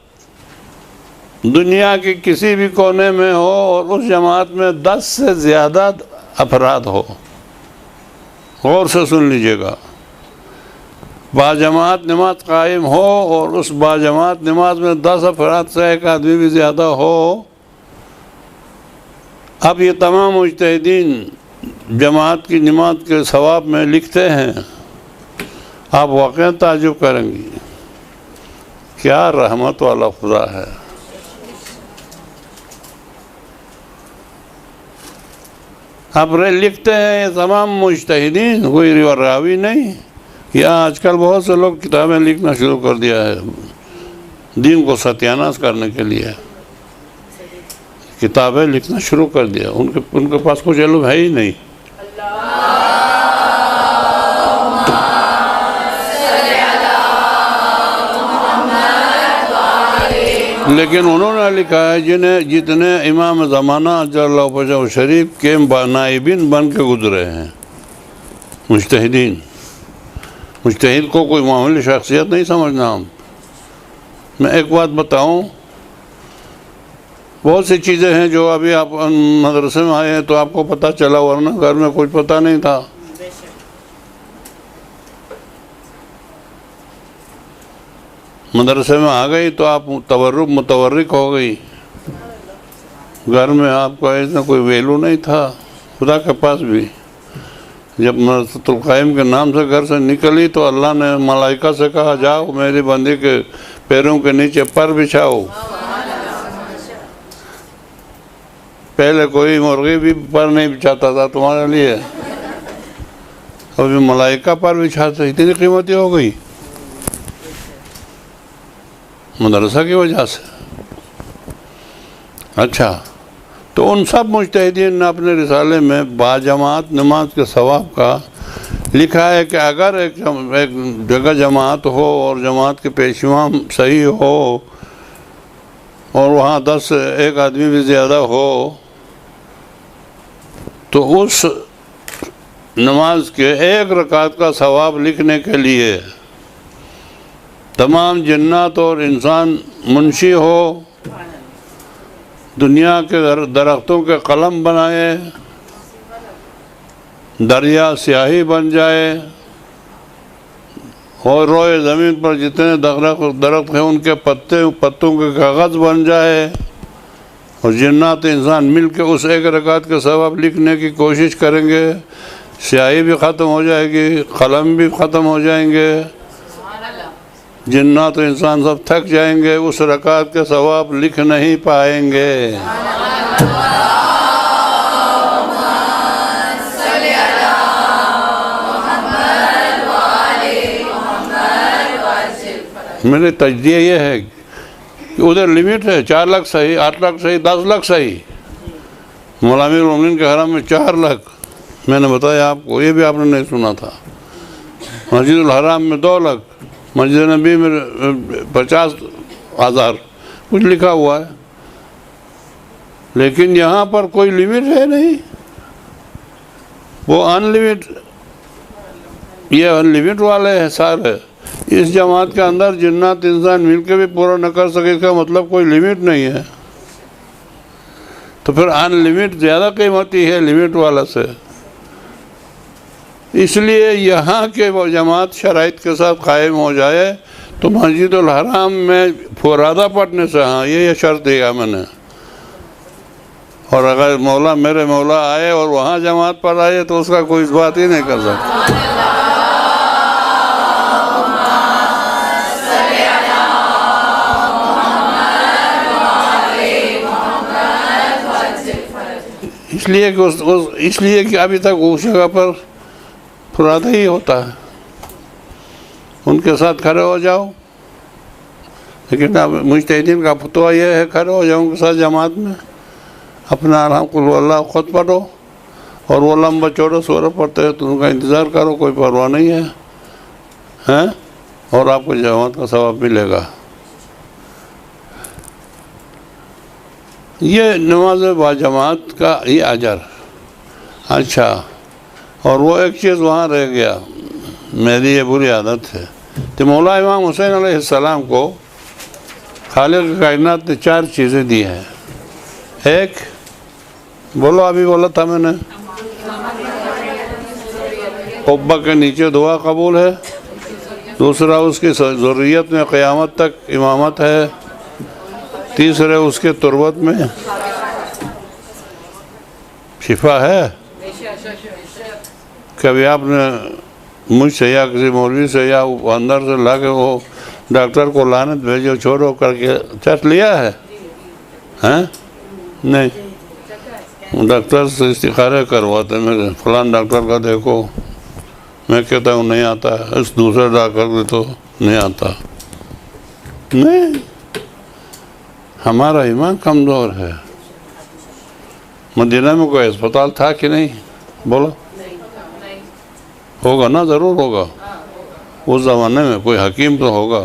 S2: دنیا کے کسی بھی کونے میں ہو اور اس جماعت میں 10 سے زیادہ افراد ہو، غور سے سن لیجئے گا، باجماعت نماز قائم ہو اور اس باجماعت نماز میں 10 افراد سے ایک آدمی بھی زیادہ ہو. اب یہ تمام مجتہدین جماعت کی نماز کے ثواب میں لکھتے ہیں. آپ واقعا تعجب کریں گی، کیا رحمت والا خدا ہے. اب لکھتے ہیں یہ تمام مجتہدین، کوئی راوی نہیں. یا آج کل بہت سے لوگ کتابیں لکھنا شروع کر دیا ہے دین کو ستیاناس کرنے کے لیے. کتابیں لکھنا شروع کر دیا، ان کے پاس کچھ علم ہے ہی نہیں. لیکن انہوں نے لکھا ہے جتنے امام زمانہ اجل اللہ وجہ شریف کے نائبین بن کے گزرے ہیں مجتہدین، مجتہد کو کوئی معمولی شخصیت نہیں سمجھنا ہم۔ میں ایک بات بتاؤں، بہت سی چیزیں ہیں جو ابھی آپ مدرسے میں آئے ہیں تو آپ کو پتہ چلا، ورنہ گھر میں کچھ پتہ نہیں تھا۔ مدرسے میں آ گئی تو آپ متورک ہو گئی، گھر میں آپ کا اتنا کوئی ویلو نہیں تھا خدا کے پاس بھی۔ جب مدرسۃ القائم کے نام سے گھر سے نکلی تو اللہ نے ملائکہ سے کہا جاؤ میری بندی کے پیروں کے نیچے پر بچھاؤ۔ پہلے کوئی مرغی بھی پر نہیں بچھاتا تھا تمہارے لیے، ابھی ملائکہ پر بچھاتے، اتنی قیمتی ہو گئی مدرسہ کی وجہ سے۔ اچھا، تو ان سب مجتہدین نے اپنے رسالے میں باجماعت نماز کے ثواب کا لکھا ہے کہ اگر ایک جگہ جماعت ہو اور جماعت کے پیشوا صحیح ہو اور وہاں 10 ایک آدمی بھی زیادہ ہو تو اس نماز کے ایک رکعت کا ثواب لکھنے کے لیے تمام جنات اور انسان منشی ہو، دنیا کے درختوں کے قلم بنائے، دریا سیاہی بن جائے اور روئے زمین پر جتنے درخت ہیں ان کے پتوں کے کاغذ بن جائے، اور جنات انسان مل کے اس ایک رکعت کے ثواب لکھنے کی کوشش کریں گے، سیاہی بھی ختم ہو جائے گی، قلم بھی ختم ہو جائیں گے، جنات و انسان سب تھک جائیں گے، اس رکعت کے ثواب لکھ نہیں پائیں گے۔ میرے تجزیہ یہ ہے کہ ادھر لیمٹ ہے 4 لاکھ صحیح، 8 لاکھ صحیح، 10 لاکھ صحیح۔ مولا امیر المومنین کے حرم میں 4 لاکھ، میں نے بتایا آپ کو، یہ بھی آپ نے نہیں سنا تھا۔ مسجد الحرام میں 2 لاکھ، مسجد نبی میں 50,000 کچھ لکھا ہوا ہے، لیکن یہاں پر کوئی لیمٹ ہے نہیں، وہ ان لمٹ، یہ ان لمٹ والے حساب ہے۔ اس جماعت کے اندر جنات انسان مل کے بھی پورا نہ کر سکے، اس کا مطلب کوئی لیمٹ نہیں ہے، تو پھر ان لمٹ زیادہ قیمتی ہے لمٹ والا سے۔ اس لیے یہاں کے وہ جماعت شرائط کے ساتھ قائم ہو جائے تو مسجد الحرام میں فرادہ پڑھنے سے، ہاں یہ شرط دیا میں نے، اور اگر میرے مولا آئے اور وہاں جماعت پر آئے تو اس کا کوئی اس بات ہی نہیں کر سکتا۔ اس لیے کہ ابھی تک اس جگہ پر فرادہ ہی ہوتا ہے، ان کے ساتھ کھڑے ہو جاؤ، لیکن اب مجتہدین کا فتویٰ یہ ہے کھڑے ہو جاؤ ان کے ساتھ جماعت میں، اپنا آرام قل اللہ خود پڑھو، اور وہ لمبا چوڑا سورہ پڑھتے ہیں تو ان کا انتظار کرو، کوئی پرواہ نہیں ہے، اور آپ کو جماعت کا ثواب ملے گا۔ یہ نماز باجماعت کا یہ اجر۔ اچھا، اور وہ ایک چیز وہاں رہ گیا، میری یہ بری عادت ہے، کہ مولا امام حسین علیہ السلام کو خالق کائنات نے 4 چیزیں دی ہیں۔ ایک بولو، ابھی بولا تھا میں نے، قبہ کے نیچے دعا قبول ہے۔ دوسرا، اس کی ذریت میں قیامت تک امامت ہے۔ تیسرے، اس کے تربت میں شفا ہے۔ کبھی آپ نے مجھ سے یا کسی مولوی سے یا اندر سے لا کے وہ ڈاکٹر کو لعنت بھیجو چھوڑو کر کے چٹ لیا ہے؟ نہیں، ڈاکٹر سے استخارے کرواتے، میرے فلان ڈاکٹر کا دیکھو، میں کہتا ہوں نہیں آتا ہے، اس دوسرے ڈاکٹر کو تو نہیں آتا۔ نہیں، ہمارا ایمان کمزور ہے۔ مدینہ میں کوئی اسپتال تھا کہ نہیں؟ بولو، ہوگا نا، ضرور ہوگا۔ اس زمانے میں کوئی حکیم تو ہوگا۔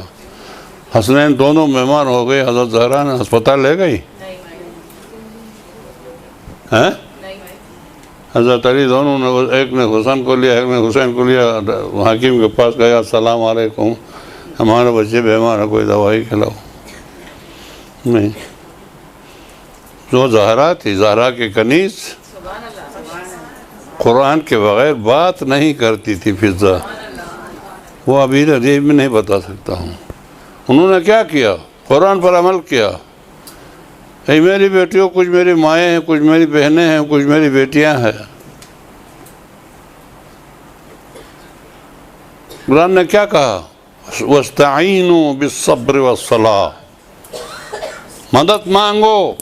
S2: حسنین دونوں بیمار ہو گئے، حضرت زہرا نے ہسپتال لے گئی؟ حضرت علی دونوں نے، ایک نے حسن کو لیا، ایک نے حسین کو لیا، حکیم کے پاس گیا، السلام علیکم، ہمارے بچے بیمار ہے، کوئی دوائی کھلاؤ. نہیں، جو زہرا تھی، زہرا کے کنیز، قرآن کے بغیر بات نہیں کرتی تھی فضا. وہ ابھی بھی نہیں بتا سکتا ہوں. انہوں نے کیا کیا؟ قرآن پر عمل کیا. اے میری بیٹیوں، کچھ میری مائیں ہیں، کچھ میری بہنیں ہیں، کچھ میری بیٹیاں ہیں. قرآن نے کیا کہا؟ وَاسْتَعِينُوا بِالصَّبْرِ وَالصَّلَاةِ، مدد مانگو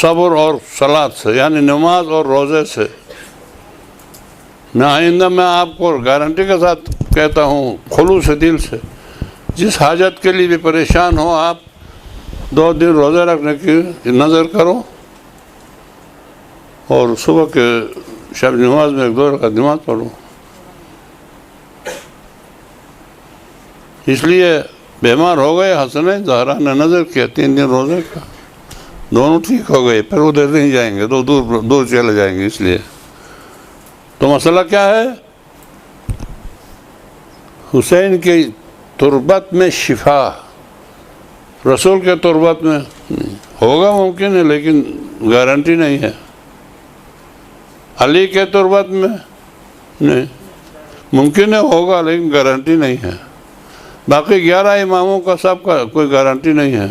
S2: صبر اور صلاۃ سے، یعنی نماز اور روزے سے. میں آئندہ میں آپ کو گارنٹی کے ساتھ کہتا ہوں، خلوص دل سے، جس حاجت کے لیے بھی پریشان ہو، آپ 2 دن روزے رکھنے کی نظر کرو، اور صبح کے شب نماز میں 1-2 رکعت نماز پڑھو. اس لیے بیمار ہو گئے حسنین، زہرا نے نظر کیا 3 دن روزے کا، دونوں ٹھیک ہو گئے. پھر ادھر نہیں جائیں گے، تو دور چلے جائیں گے. اس لیے تو مسئلہ کیا ہے؟ حسین کی تربت میں شفا، رسول کے تربت میں ہوگا، ممکن ہے لیکن گارنٹی نہیں ہے. علی کے تربت میں نہیں، ممکن ہے ہوگا لیکن گارنٹی نہیں ہے. باقی 11 اماموں کا سب کا کوئی گارنٹی نہیں ہے،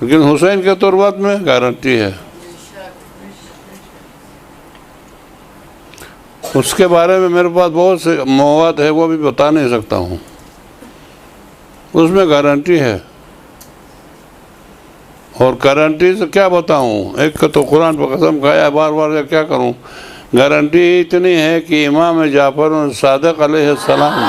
S2: لیکن حسین کے تربت میں گارنٹی ہے. اس کے بارے میں میرے پاس بہت سے مواد ہے، وہ بھی بتا نہیں سکتا ہوں. اس میں گارنٹی ہے، اور گارنٹی سے کیا بتاؤں؟ ایک تو قرآن پر قسم کھایا، بار بار کیا کروں؟ گارنٹی اتنی ہے کہ امام جعفر صادق علیہ السلام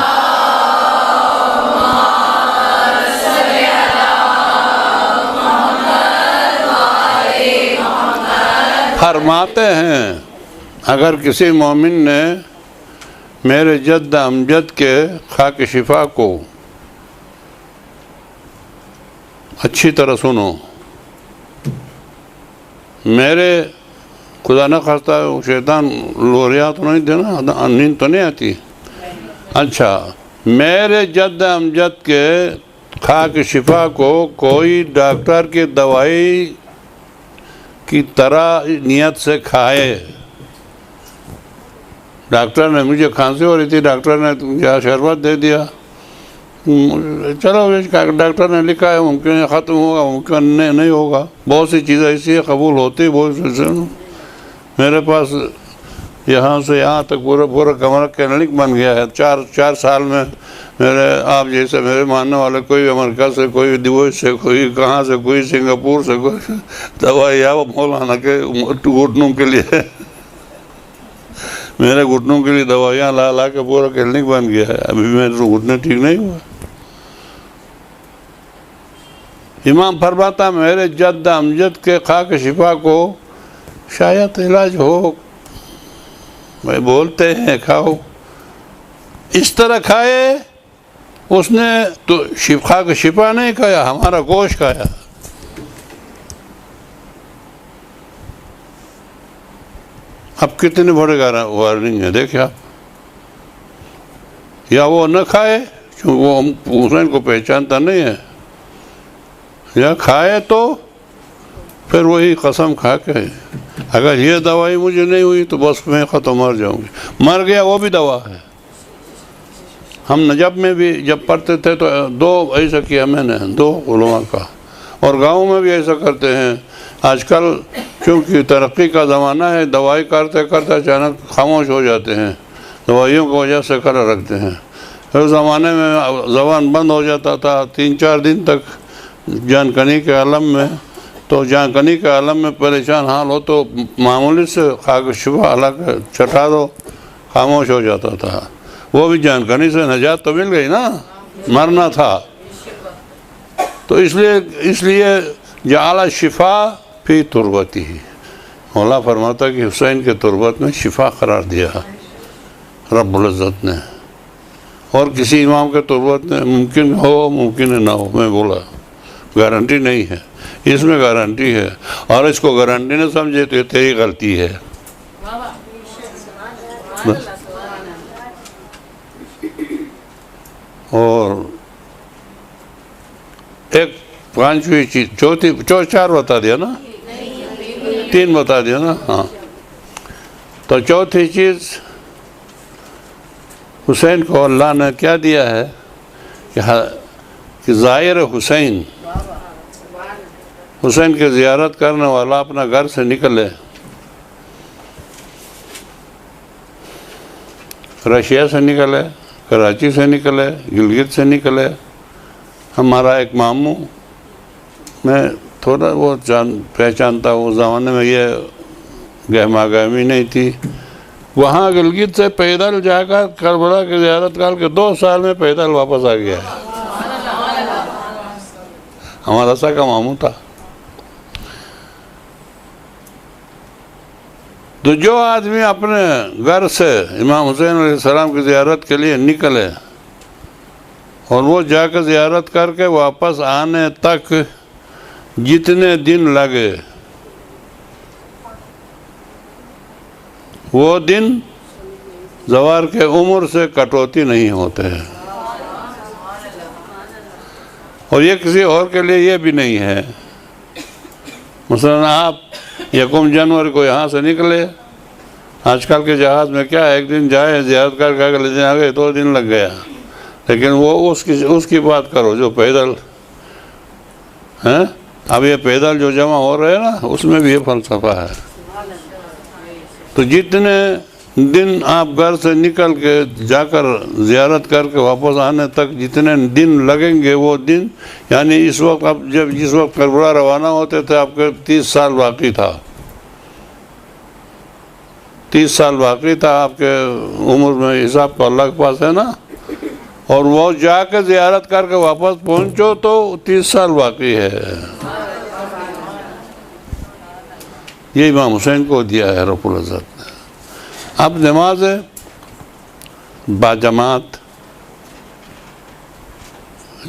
S2: فرماتے ہیں، اگر کسی مومن نے میرے جد امجد کے خاک شفا کو اچھی طرح سنو، میرے خدا نہ خواستہ شیطان لوریا تو نہیں دینا، نیند تو نہیں آتی. اچھا، میرے جد امجد کے خاک شفا کو کوئی ڈاکٹر کی دوائی کی طرح نیت سے کھائے. ڈاکٹر نے، مجھے کھانسی ہو رہی تھی، ڈاکٹر نے شربت دے دیا، چلو ڈاکٹر نے لکھا ہے، ممکن ہے ختم ہوگا، ممکن نہیں ہوگا. بہت سی چیزیں ایسی ہے قبول ہوتی، بہت سی. میرے پاس یہاں سے یہاں تک پورا کمرہ کلینک بن گیا ہے. 4 سال میں میرے آپ جیسے میرے ماننے والے، کوئی امریکہ سے، کوئی دبئی سے، کوئی کہاں سے، کوئی سنگاپور سے، کوئی دوائی وہ مولانا کے گھٹنوں کے لیے، میرے گھٹنوں کے لیے دوائیاں لا کے پورا کلینک بن گیا ہے. ابھی میرے گھٹنے ٹھیک نہیں ہوا. امام فرماتا، میرے جد امجد کے خاک شفا کو شاید علاج ہو. میں بولتے ہیں کھاؤ، اس طرح کھائے. اس نے تو خاک شفا نہیں کھایا، ہمارا گوشت کھایا. اب کتنے بڑے وارننگ ہے، دیکھیں آپ. یا وہ نہ کھائے، وہ حسین کو پہچانتا نہیں ہے، یا کھائے تو پھر وہی قسم کھا کے، اگر یہ دوائی مجھے نہیں ہوئی تو بس میں ختم مر جاؤں گی. مر گیا وہ بھی دوا ہے. ہم نجب میں بھی جب پڑھتے تھے تو 2 ایسا کیا میں نے، 2 علماء کا، اور گاؤں میں بھی ایسا کرتے ہیں. آج کل چونکہ ترقی کا زمانہ ہے، دوائی کرتے کرتے اچانک خاموش ہو جاتے ہیں، دوائیوں کی وجہ سے کر رکھتے ہیں. اس زمانے میں زبان بند ہو جاتا تھا 3-4 دن تک جان کنی کے عالم میں. تو جان کنی کے عالم میں پریشان حال ہو تو معمولی سے خاک شفا الگ چٹا دو، خاموش ہو جاتا تھا. وہ بھی جان کنی سے نجات تو مل گئی نا، مرنا تھا. تو اس لیے جعل شفا فی تربتی، مولا فرماتا کہ حسین کے تربت میں شفا قرار دیا رب العزت نے. اور کسی امام کے تربت میں ممکن ہو، ممکن نہ ہو. میں بولا گارنٹی نہیں ہے. اس میں گارنٹی ہے، اور اس کو گارنٹی نہ سمجھے تو یہ تیری غلطی ہے. بس. اور ایک پانچویں چیز، چار بتا دیا نا، 3 بتا دیا نا. ہاں، تو چوتھی چیز حسین کو اللہ نے کیا دیا ہے کہ زائر حسین کی زیارت کرنے والا اپنا گھر سے نکلے، رشیا سے نکلے، کراچی سے نکلے، گلگت سے نکلے. ہمارا ایک ماموں، میں تھوڑا بہت پہچانتا ہوں، اس زمانے میں یہ گہما گہمی نہیں تھی. وہاں گلگت سے پیدل جا کر کربلا کی زیارت کر کے 2 سال میں پیدل واپس آ گیا. ہمارا سا کا ماموں تھا. تو جو آدمی اپنے گھر سے امام حسین علیہ السلام کی زیارت کے لیے نکلے اور وہ جا کے زیارت کر کے واپس آنے تک جتنے دن لگے، وہ دن زوار کے عمر سے کٹوتی نہیں ہوتے ہیں. اور یہ کسی اور کے لیے یہ بھی نہیں ہے. مثلا آپ 1 جنوری کو یہاں سے نکلے، آج کل کے جہاز میں کیا ایک دن جائے زیارت کر کے اگلے دن آ گئے، 2 دن لگ گیا. لیکن وہ اس کی بات کرو جو پیدل ہیں. اب یہ پیدل جو جمع ہو رہے ہیں نا، اس میں بھی یہ فلسفہ ہے. تو جتنے دن آپ گھر سے نکل کے جا کر زیارت کر کے واپس آنے تک جتنے دن لگیں گے، وہ دن یعنی اس وقت آپ جس وقت کربلا روانہ ہوتے تھے آپ کے 30 سال باقی تھا. 30 سال باقی تھا آپ کے عمر میں، حساب تو اللہ کے پاس ہے نا. اور وہ جا کے زیارت کر کے واپس پہنچو تو 30 سال باقی ہے. یہ امام حسین کو دیا ہے رب العزت نے. اب نماز باجماعت،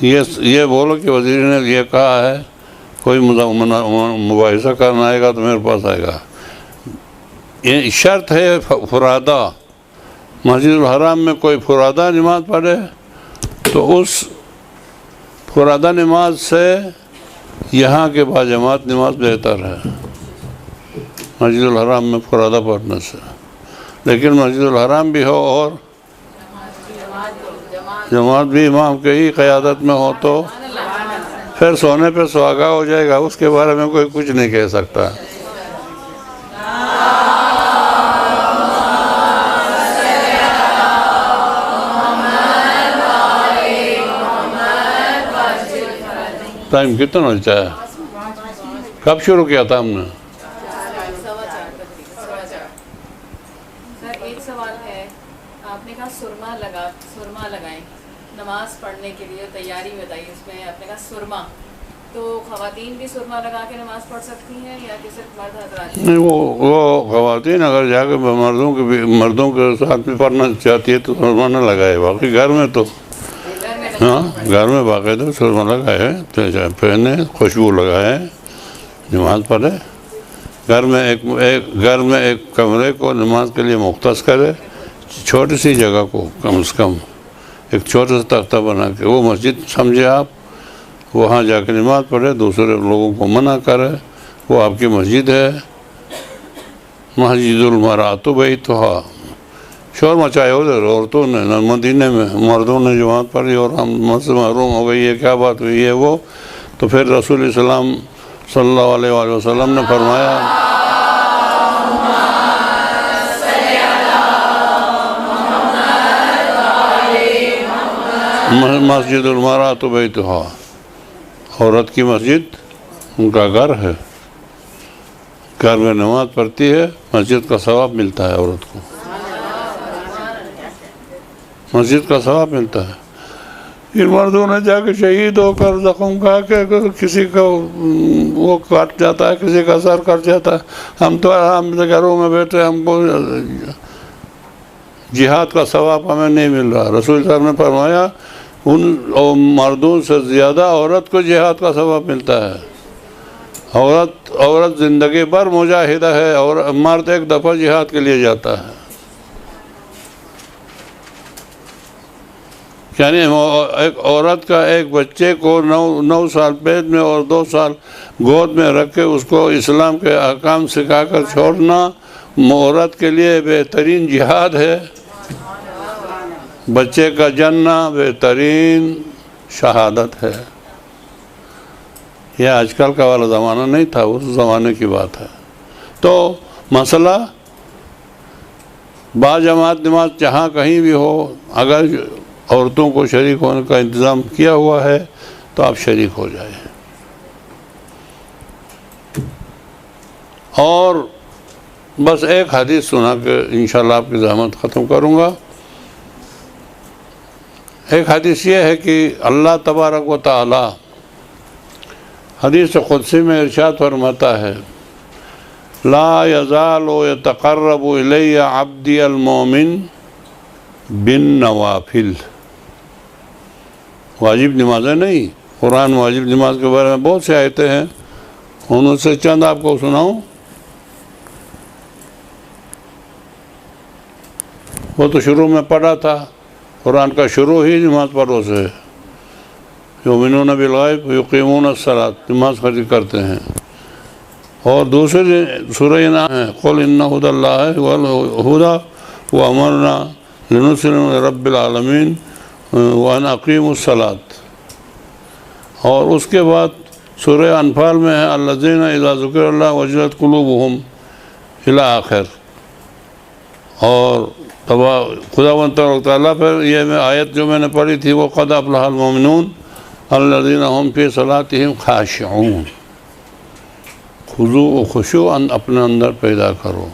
S2: یہ بولو کہ وزیر نے یہ کہا ہے کوئی مباحثہ کرنا آئے گا تو میرے پاس آئے گا. یہ شرط ہے فرادہ. مسجد الحرام میں کوئی فرادہ نماز پڑھے تو اس فرادہ نماز سے یہاں کے باجماعت نماز بہتر ہے مسجد الحرام میں فرادہ پڑھنے سے. لیکن مسجد الحرام بھی ہو اور جماعت بھی امام کے ہی قیادت میں ہو تو پھر سونے پہ سہاگا ہو جائے گا. اس کے بارے میں کوئی کچھ نہیں کہہ سکتا. ٹائم کتنا ہونا چاہے؟ کب شروع کیا تھا ہم نے؟
S3: سر ایک سوال ہے، آپ نے کہا سرما لگائیں نماز پڑھنے کے لیے، تیاری بتائی اس میں. آپ نے کہا سرما، تو خواتین بھی سرما لگا کے نماز پڑھ سکتی ہیں یا کہ صرف مرد حضرات؟
S2: نہیں، وہ خواتین اگر جا کے مردوں کے ساتھ بھی پڑھنا چاہتی ہے تو سرما نہ لگائے. باقی گھر میں تو ہاں، گھر میں باقاعدہ سرما لگائے، پہنے، خوشبو لگائے، نماز پڑھے. گھر میں ایک کمرے کو نماز کے لیے مختص کرے، چھوٹی سی جگہ کو کم از کم ایک چھوٹا سا تختہ بنا کے وہ مسجد سمجھے آپ، وہاں جا کے نماز پڑھے، دوسرے لوگوں کو منع کرے. وہ آپ کی مسجد ہے. مسجد المرأۃ بیتھا. شور مچائے ادھر عورتوں نے، مدینے میں مردوں نے جماعت پڑھی اور ہم مسجد محروم ہو گئی. یہ کیا بات ہوئی ہے وہ؟ تو پھر رسول السلام صلی اللہ علیہ وآلہ وسلم نے فرمایا مسجد المرأۃ بیتھا، عورت کی مسجد ان کا گھر ہے. گھر میں نماز پڑھتی ہے، مسجد کا ثواب ملتا ہے. عورت کو مسجد کا ثواب ملتا ہے. ان مردوں نے جا کے شہید ہو کر زخم کھا کے کسی کا وہ کاٹ جاتا ہے، کسی کا سر کٹ جاتا ہے. ہم تو آرام سے گھروں میں بیٹھے، ہم کو جہاد کا ثواب ہمیں نہیں مل رہا. رسول صاحب نے فرمایا ان مردوں سے زیادہ عورت کو جہاد کا ثواب ملتا ہے. عورت زندگی بھر مجاہدہ ہے اور مرد ایک دفعہ جہاد کے لیے جاتا ہے. یعنی ایک عورت کا ایک بچے کو 9 سال پیٹ میں اور 2 سال گود میں رکھ کے اس کو اسلام کے احکام سکھا کر چھوڑنا عورت کے لیے بہترین جہاد ہے. بچے کا جننا بہترین شہادت ہے. یہ آج کل کا والا زمانہ نہیں تھا، اس زمانے کی بات ہے. تو مسئلہ باجماعت نماز جہاں کہیں بھی ہو، اگر عورتوں کو شریک ہونے کا انتظام کیا ہوا ہے تو آپ شریک ہو جائیں. اور بس ایک حدیث سنا کے انشاءاللہ آپ کی زحمت ختم کروں گا. ایک حدیث یہ ہے کہ اللہ تبارک و تعالی حدیث قدسی میں ارشاد فرماتا ہے، لا یزال یتقرب الی عبدی المومن بالنوافل. واجب نمازیں نہیں، قرآن واجب نماز کے بارے میں بہت سے آیتیں ہیں، ان سے چند آپ کو سناؤں. وہ تو شروع میں پڑھا تھا، قرآن کا شروع ہی نماز پڑھو سے ہے. یؤمنون بالغیب یقیمون الصلاۃ، نماز خرید کرتے ہیں. اور دوسرے سورہ انعام ہے، قل ان ھدی اللہ هو الہدی وامرنا لنسلم لرب العالمین وان اقیموا الصلاۃ. اور اس کے بعد سورہ انفال میں ہے، الذین اذا ذکر اللہ وجلت قلوبہم الی آخر. اور خداوند تبارک تعالیٰ پر یہ میں آیت جو میں نے پڑھی تھی وہ قد افلح المؤمنون الذین هم فی صلاتہم خاشعون. خضوع و خشوع اپنے اندر پیدا کرو،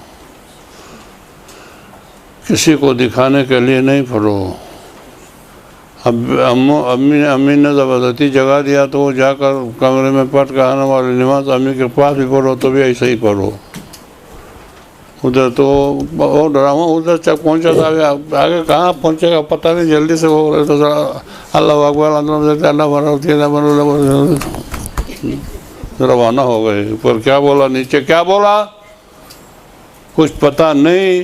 S2: کسی کو دکھانے کے لیے نہیں پڑھو. امی نے زبردستی جگہ دیا تو وہ جا کر کمرے میں پڑھ کے آنے والی نماز امی کے پاس بھی پڑھو تو بھی ایسے ہی پڑھو. ادھر تو وہ ڈرامہ ادھر تک پہنچا تھا، آگے کہاں پہنچے گا پتہ نہیں. جلدی سے وہ تو اللہ اکبر روانہ ہو گئے. اوپر کیا بولا، نیچے کیا بولا، کچھ پتہ نہیں.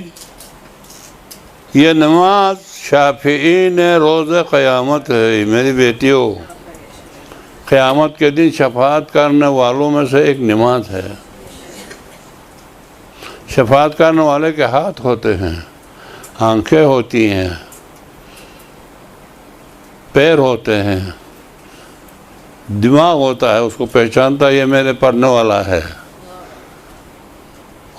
S2: یہ نماز شافعی نے روز قیامت ہے میری بیٹیوں. قیامت کے دن شفاعت کرنے والوں میں سے ایک نماز ہے. شفاعت کرنے والے کے ہاتھ ہوتے ہیں، آنکھیں ہوتی ہیں، پیر ہوتے ہیں، دماغ ہوتا ہے، اس کو پہچانتا ہے یہ میرے پڑھنے والا ہے.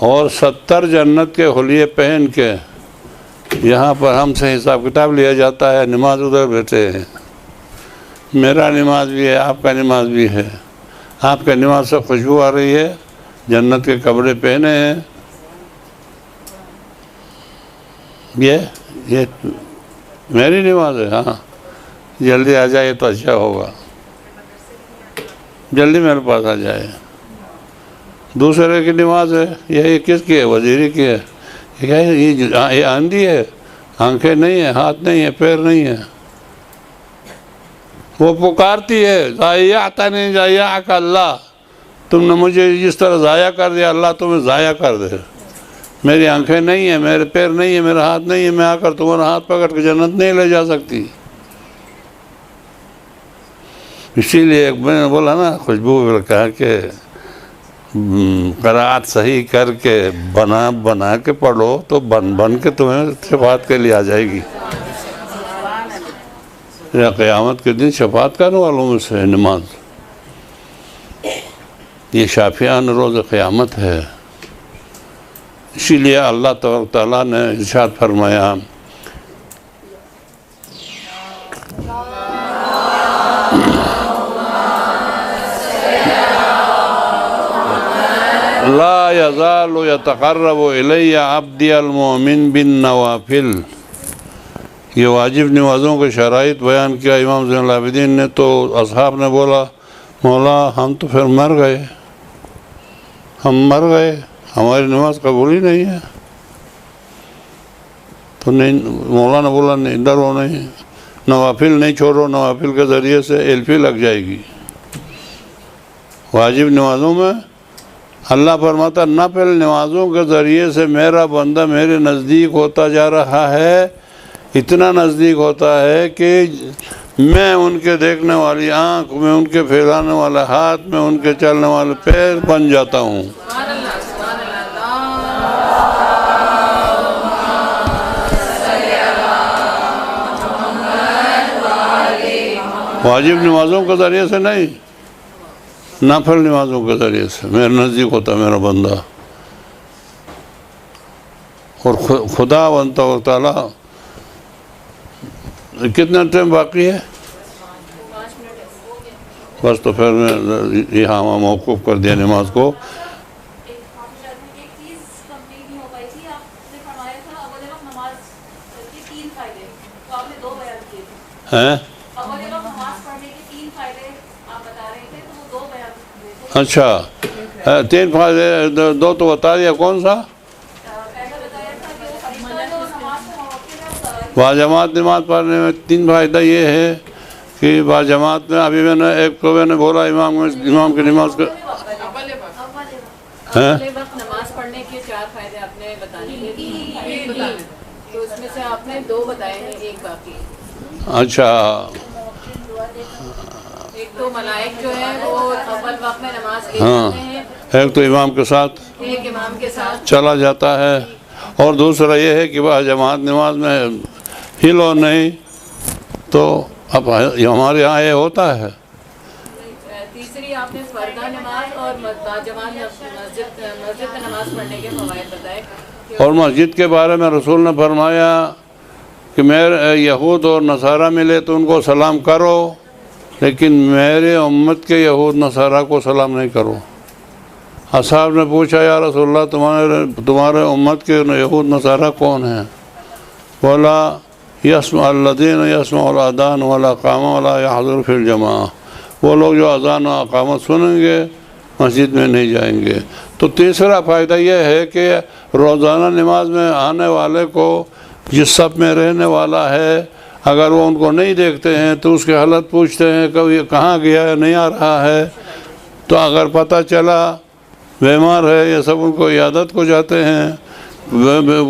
S2: اور 70 جنت کے حلیے پہن کے یہاں پر ہم سے حساب کتاب لیا جاتا ہے. نماز ادھر بیٹھے ہیں، میرا نماز بھی ہے، آپ کا نماز بھی ہے. آپ کا نماز سے خوشبو آ رہی ہے، جنت کے کپڑے پہنے ہیں. یہ میری نماز ہے. ہاں جلدی آ جائے تو اچھا ہوگا، جلدی میرے پاس آ جائے. دوسرے کی نماز ہے، یہ کس کی ہے؟ وزیری کی ہے. یہ آندھی ہے، آنکھیں نہیں ہیں، ہاتھ نہیں ہے، پیر نہیں ہے. وہ پکارتی ہے ضائعتنی ضیعک اللہ، تم نے مجھے جس طرح ضائع کر دیا اللہ تمہیں ضائع کر دے. میری آنکھیں نہیں ہیں، میرے پیر نہیں ہیں، میرا ہاتھ نہیں ہے، میں آ کر تمہارا ہاتھ پکڑ کے جنت نہیں لے جا سکتی. اسی لیے میں نے بولا نا، خوشبو نے کہا کہ قرأت صحیح کر کے بنا کے پڑھو تو بن کے تمہیں شفاعت کے لیے آ جائے گی. یا قیامت کے دن شفاعت کرنے والوں میں سے نماز. یہ شافعان روز قیامت ہے. اسی لیے اللہ تبارک تعالیٰ نے ارشاد فرمایا، لا یزال یتقرب الی عبدی المؤمن بالنوافل. یہ واجب نمازوں کے شرائط بیان کیا امام زین العابدین نے. تو اصحاب نے بولا، مولا ہم تو پھر مر گئے، ہماری نماز قبول ہی نہیں ہے. تو نہیں، مولا نے بولا نہیں، ڈرو نہیں، نوافل نہیں چھوڑو، نوافل کے ذریعے سے ایلفی لگ جائے گی. واجب نمازوں میں اللہ فرماتا نفل نمازوں کے ذریعے سے میرا بندہ میرے نزدیک ہوتا جا رہا ہے، اتنا نزدیک ہوتا ہے کہ میں ان کے دیکھنے والی آنکھ، میں ان کے پھیلانے والا ہاتھ، میں ان کے چلنے والے پیر بن جاتا ہوں۔
S3: سبحان اللہ، سبحان اللہ۔
S2: واجب نمازوں کے ذریعے سے نہیں، نفل نمازوں کے ذریعے سے میرے نزدیک ہوتا میرا بندہ، اور خدا بنتا اور تعالیٰ۔ کتنا ٹائم باقی ہے؟
S3: 5 منٹ ہے۔
S2: بس تو پھر میں یہاں موقوف کر دیا نماز کو۔
S4: ایک چیز کمپلیٹ نہیں ہو پائی تھی، آپ نے فرمایا تھا اول وقت نماز کے 3 فائدے، تو آپ نے 2 بیان کیے تھے۔
S2: ہیں؟
S4: اول وقت نماز پڑھنے کے 3 فائدے آپ بتا رہے تھے، تو وہ 2 بیان ہوئے تھے۔
S2: اچھا، 3 فائدے، 2 تو بتا دیا، کون سا؟
S4: پہلا بتایا تھا کہ وہ فرشتہ جو نماز کا موقع ہے،
S2: باجماعت نماز پڑھنے میں 3 فائدہ یہ ہے کہ باجماعت میں، ابھی میں نے ایک تو میں نے بولا امام کی نماز کا
S3: اول وقت نماز پڑھنے کے 4 فائدے آپ نے بتانے تھے، تو اس میں سے آپ نے 2 بتائے ہیں، ایک باقی ہے۔
S2: اچھا،
S3: ایک تو ملائک جو ہے وہ اول وقت میں نماز لے
S2: ہاں،
S3: جاتے ہیں،
S2: ایک تو امام کے ساتھ
S3: ایک امام کے ساتھ
S2: چلا جاتا ہے، اور دوسرا یہ ہے کہ باجماعت نماز میں ہلو نہیں، تو اب ہمارے یہاں یہ ہوتا ہے۔
S3: تیسری آپ نے فردہ نماز اور باجماعت مسجد میں نماز پڑھنے کے فوائد بتائے۔
S2: اور مسجد کے بارے میں رسول نے فرمایا کہ میرے یہود اور نصارہ ملے تو ان کو سلام کرو، لیکن میرے امت کے یہود نصارہ کو سلام نہیں کرو۔ اصحاب نے پوچھا یا رسول اللہ تمہارے امت کے یہود نصارہ کون ہیں؟ بولا یسمع الذین یسمع الاذان والاقامہ ولا یحضر فی الجماعہ، وہ لوگ جو اذان و اقامت سنیں گے مسجد میں نہیں جائیں گے۔ تو تیسرا فائدہ یہ ہے کہ روزانہ نماز میں آنے والے کو جس صف میں رہنے والا ہے، اگر وہ ان کو نہیں دیکھتے ہیں تو اس کی حالت پوچھتے ہیں کہ یہ کہاں گیا ہے، نہیں آ رہا ہے، تو اگر پتہ چلا بیمار ہے، یہ سب ان کو عیادت کو جاتے ہیں،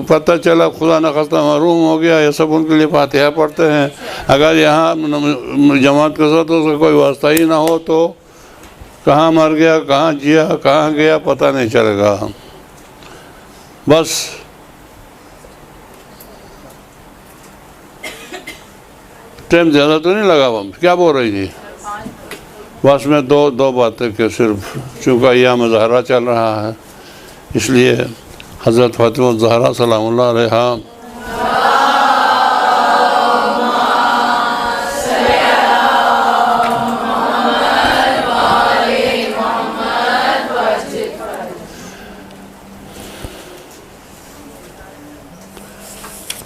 S2: پتہ چلا خدا نخواستہ محروم ہو گیا، یہ سب ان کے لیے فاتحہ پڑھتے ہیں۔ اگر یہاں جماعت کے ساتھ اس کا کوئی واسطہ ہی نہ ہو تو کہاں مر گیا، کہاں جیا، کہاں گیا، پتہ نہیں چلے گا۔ بس ٹائم زیادہ تو نہیں لگا، کیا بول رہی تھی؟ بس میں دو باتیں کہ صرف چونکہ ایام زہرا چل رہا ہے، اس لیے حضرت فاطمہ الزہرا سلام اللہ علیہا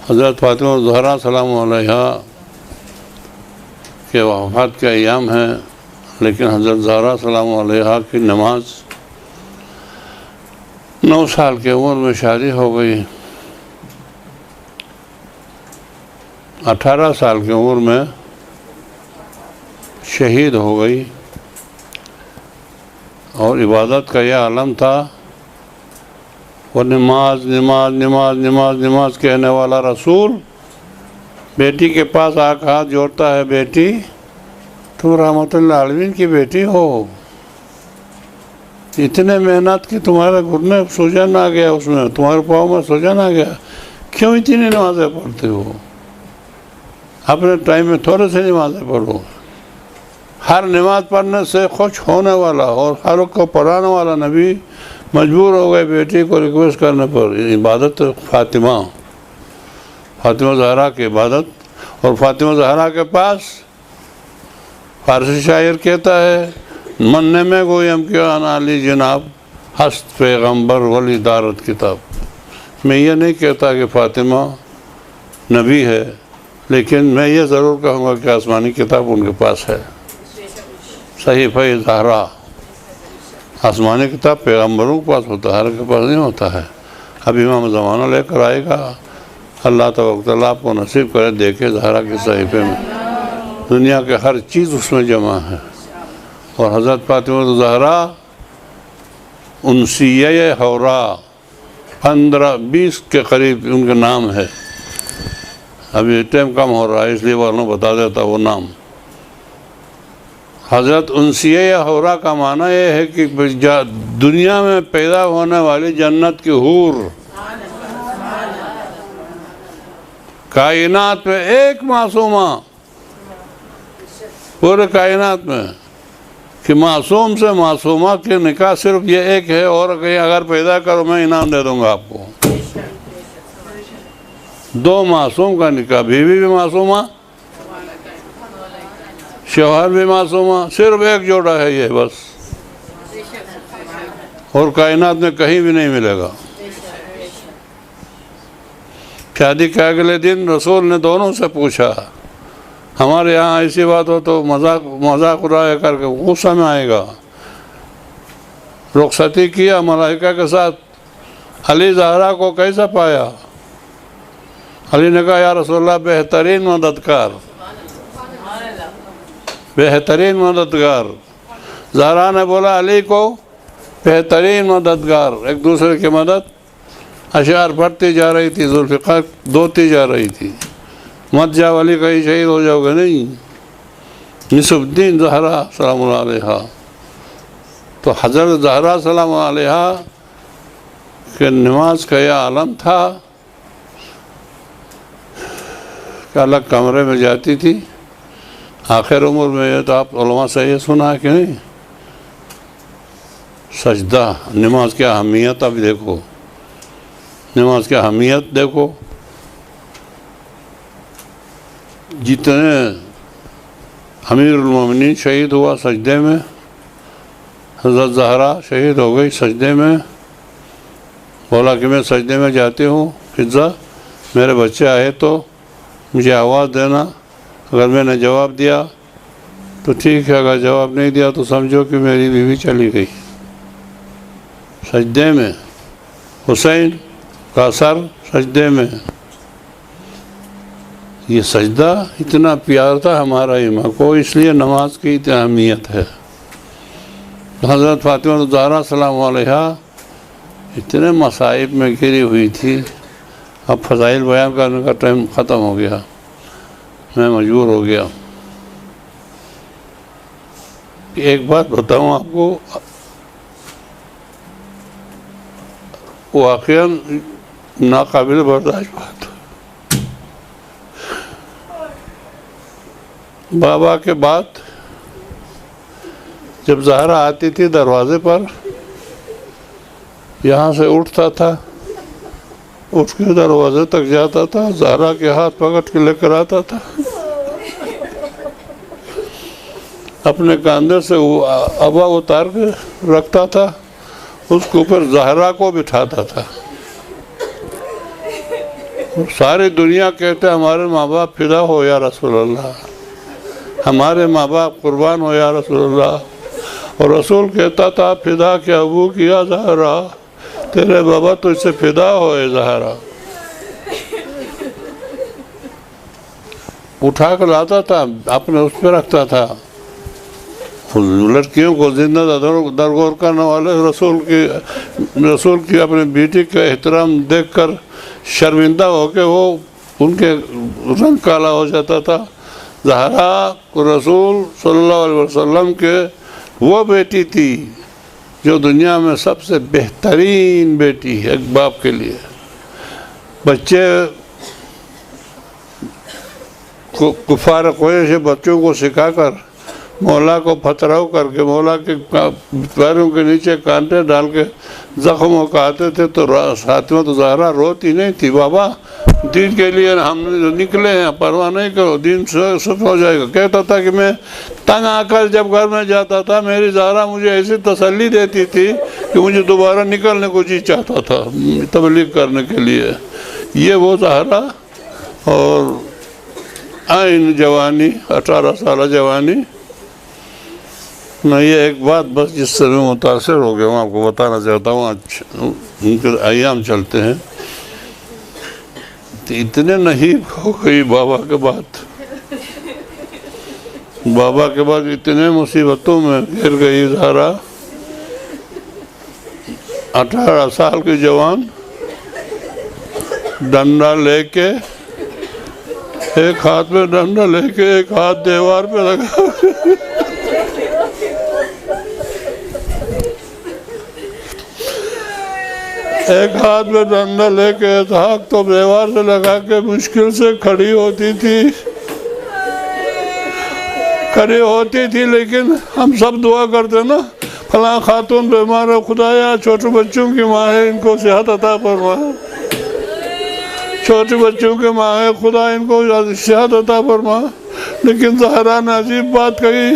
S2: حضرت فاطمہ الزہرا سلام علیہا کے وفات کے ایام ہیں، لیکن حضرت زہرا سلام علیہا کی نماز 9 سال کی عمر میں شادی ہو گئی، 18 سال کی عمر میں شہید ہو گئی، اور عبادت کا یہ عالم تھا، وہ نماز نماز نماز نماز نماز کہنے والا رسول بیٹی کے پاس آ کے ہاتھ جوڑتا ہے، بیٹی تم رحمت اللہ عالمین کی بیٹی ہو، اتنے محنت کی تمہارے گھٹنے سوجن آ گیا، اس میں تمہارے پاؤں میں سوجن آ گیا، کیوں اتنی نمازیں پڑھتے ہو؟ اپنے ٹائم میں تھوڑے سے نمازیں پڑھو۔ ہر نماز پڑھنے سے خوش ہونے والا اور ہر کو پڑھانے والا نبی مجبور ہو گئے بیٹی کو ریکویسٹ کرنے پر، عبادت فاطمہ زہرا کی عبادت۔ اور فاطمہ زہرا کے پاس فارسی شاعر کہتا ہے مننے میں گویم کیا علی جناب ہست پیغمبر ولی دارت کتاب، میں یہ نہیں کہتا کہ فاطمہ نبی ہے، لیکن میں یہ ضرور کہوں گا کہ آسمانی کتاب ان کے پاس ہے، صحیفہ زہرا۔ آسمانی کتاب پیغمبروں کے پاس ہوتا ہے، ہر کے پاس نہیں ہوتا ہے۔ اب امام زمانہ لے کر آئے گا، اللہ تبارک تعالیٰ آپ کو نصیب کرے دیکھے زہرا کے صحیفے میں دنیا کے ہر چیز اس میں جمع ہے، اور حضرت فاطمہ زہرا انسیہ حورا 15-20 کے قریب ان کا نام ہے. ابھی ٹائم کم ہو رہا ہے اس لیے ورنہ بتا دیتا وہ نام. حضرت انسیہ حورا کا معنی یہ ہے کہ دنیا میں پیدا ہونے والی جنت کی حور. کائنات میں ایک معصومہ پورے کائنات میں کہ معصوم سے معصومہ کے نکاح صرف یہ ایک ہے، اور کہیں اگر پیدا کرو میں انعام دے دوں گا آپ کو. 2 معصوم کا نکاح، بیوی بھی معصومہ، شوہر بھی معصومہ، صرف ایک جوڑا ہے یہ بس، اور کائنات میں کہیں بھی نہیں ملے گا. شادی کے اگلے دن رسول نے دونوں سے پوچھا، ہمارے یہاں ایسی بات ہو تو مذاق اڑایا کر کے غصہ میں آئے گا. رخصتی کیا ملائکہ کے ساتھ. علی زہرا کو کیسا پایا؟ علی نے کہا یا رسول اللہ بہترین مددگار، بہترین مددگار. زہرا نے بولا علی کو بہترین مددگار. ایک دوسرے کی مدد اشعار پڑھتی جا رہی تھی، ذوالفقار دھوتی جا رہی تھی. مت جاؤ علی کہیں شہید ہو جاؤ گے. نہیں، نصف الدین زہرا سلام اللہ علیہا. تو حضرت زہرا سلام اللہ علیہا کہ نماز کا یہ عالم تھا کہ الگ کمرے میں جاتی تھی. آخر عمر میں یہ تو آپ علماء سے یہ سنا ہے کہ نہیں، سجدہ. نماز کی اہمیت اب دیکھو، نماز کی اہمیت دیکھو. جتنے امیر المومنین شہید ہوا سجدے میں، حضرت زہرا شہید ہو گئی سجدے میں. بولا کہ میں سجدے میں جاتی ہوں، فضا میرے بچے آئے تو مجھے آواز دینا. اگر میں نے جواب دیا تو ٹھیک ہے، اگر جواب نہیں دیا تو سمجھو کہ میری بیوی چلی گئی. سجدے میں حسین کا سر سجدے میں. یہ سجدہ اتنا پیار تھا ہمارا امام کو، اس لیے نماز کی اتنی اہمیت ہے. حضرت فاطمہ زہرا سلام علیہا اتنے مصائب میں گری ہوئی تھی. اب فضائل بیان کرنے کا ٹائم ختم ہو گیا، میں مجبور ہو گیا. ایک بات بتاؤں آپ کو، واقعاً ناقابل برداشت بات. بابا کے بعد جب زہرا آتی تھی دروازے پر، یہاں سے اٹھتا تھا، اٹھ کے دروازے تک جاتا تھا، زہرا کے ہاتھ پکڑ کے لے کر آتا تھا. اپنے کاندھے سے وہ ابا اتار کے رکھتا تھا، اس کے اوپر زہرا کو بٹھاتا تھا. ساری دنیا کہتے ہمارے ماں باپ فدا ہو یا رسول اللہ، ہمارے ماں باپ قربان ہو یا رسول اللہ. اور رسول کہتا تھا فدا کے ابو کیا زہرا، تیرے بابا تو اس سے فدا ہوئے زہرا. اٹھا کر لاتا تھا، اپنے اس پہ رکھتا تھا. لڑکیوں کو زندہ درگور کرنے والے رسول کی اپنے بیٹی کا احترام دیکھ کر شرمندہ ہو کے وہ ان کے رنگ کالا ہو جاتا تھا. زہرا رسول صلی اللہ علیہ وسلم کے وہ بیٹی تھی جو دنیا میں سب سے بہترین بیٹی ہے ایک باپ کے لیے. بچے کفار قریش بچوں کو سکھا کر مولا کو پتھراؤ کر کے مولا کے پیروں کے نیچے کانٹے ڈال کے زخموں کا آتے تھے تو فاطمہ زہرا روتی نہیں تھی. بابا دین کے لیے ہم نکلے ہیں، پرواہ نہیں کرو، دین سب ہو جائے گا. کہتا تھا کہ میں تنگ آ کر جب گھر میں جاتا تھا میری زہرا مجھے ایسی تسلی دیتی تھی کہ مجھے دوبارہ نکلنے کو جی چاہتا تھا تبلیغ کرنے کے لیے. یہ وہ زہرا. اور آئین جوانی، 18 سالہ جوانی. میں یہ ایک بات بس جس سے میں متاثر ہو گیا ہوں آپ کو بتانا چاہتا ہوں. ان کے ایام چلتے ہیں، اتنے نہیب ہو گئی بابا کے بعد. بابا کے بعد اتنے مصیبتوں میں گر گئی زہرا، 18 سال کی جوان، ڈنڈا لے کے، ایک ہاتھ میں ڈنڈا لے کے ایک ہاتھ دیوار پہ لگا، ایک ہاتھ میں ڈنڈا لے کے ہاتھ تو دیوار سے لگا کے مشکل سے کھڑی ہوتی تھی، لیکن ہم سب دعا کرتے نا، فلاں خاتون بیمار ہے، خدایا چھوٹے بچوں کی ماں ہے، ان کو صحت عطا فرما، چھوٹے بچوں کی ماں ہے، خدا ان کو صحت عطا فرما۔ لیکن زہرا نے عجیب بات کہی،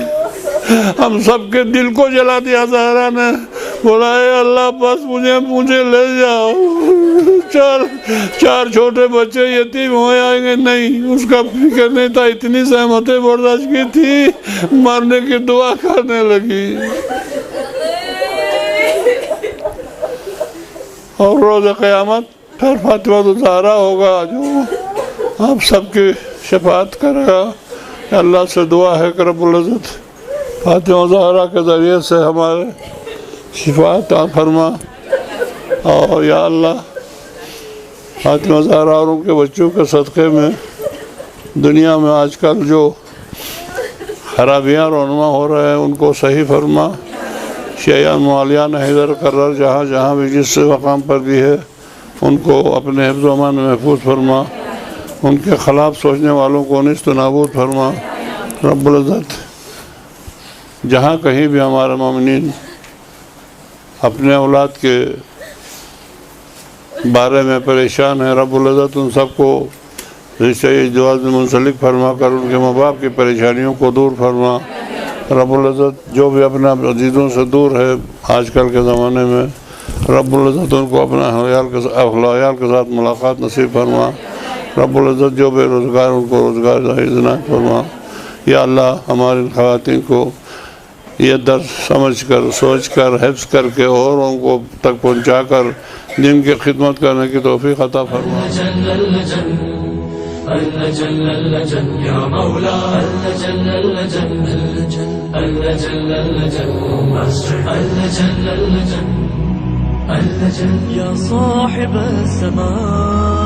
S2: ہم سب کے دل کو جلا دیا۔ زہرا نے بولا اے اللہ بس مجھے لے جاؤ، چار چھوٹے بچے یتیم ہو جائیں گے، نہیں، اس کا فکر نہیں تھا، اتنی زحمتیں برداشت کی تھی، مرنے کی دعا کرنے لگی۔ اور روز قیامت پھر فاطمہ الزہرا ہوگا جو آپ سب کی شفاعت کرے گا۔ اللہ سے دعا ہے کہ رب العزت فاطمہ زہرا کے ذریعے سے ہمارے شفاعت فرما، اور یا اللہ فاطمہ زہرا اور ان کے بچوں کے صدقے میں دنیا میں آج کل جو خرابیاں رونما ہو رہے ہیں ان کو صحیح فرما، شیعان معالیان حیدر کرر جہاں جہاں بھی جس مقام پر بھی ہے ان کو اپنے حفظ و امان میں محفوظ فرما، ان کے خلاف سوچنے والوں کو نیست و نابود فرما۔ رب العزت جہاں کہیں بھی ہمارے مومنین اپنے اولاد کے بارے میں پریشان ہیں، رب العزت ان سب کو رشتہ ازدواج میں منسلک فرما کر ان کے ماں باپ کی پریشانیوں کو دور فرما۔ رب العزت جو بھی اپنے عزیزوں سے دور ہے آج کل کے زمانے میں، رب العزت ان کو اپنا اہل کے ساتھ ملاقات نصیب فرما۔ رب العزت جو بے روزگار ان کو روزگار عنایت فرما۔ یا اللہ ہماری ان خواتین کو یہ درس سمجھ کر، سوچ کر، حفظ کر کے اوروں کو تک پہنچا کر دین کی خدمت کرنے کی توفیق عطا فرما۔
S1: يا صاحب السماء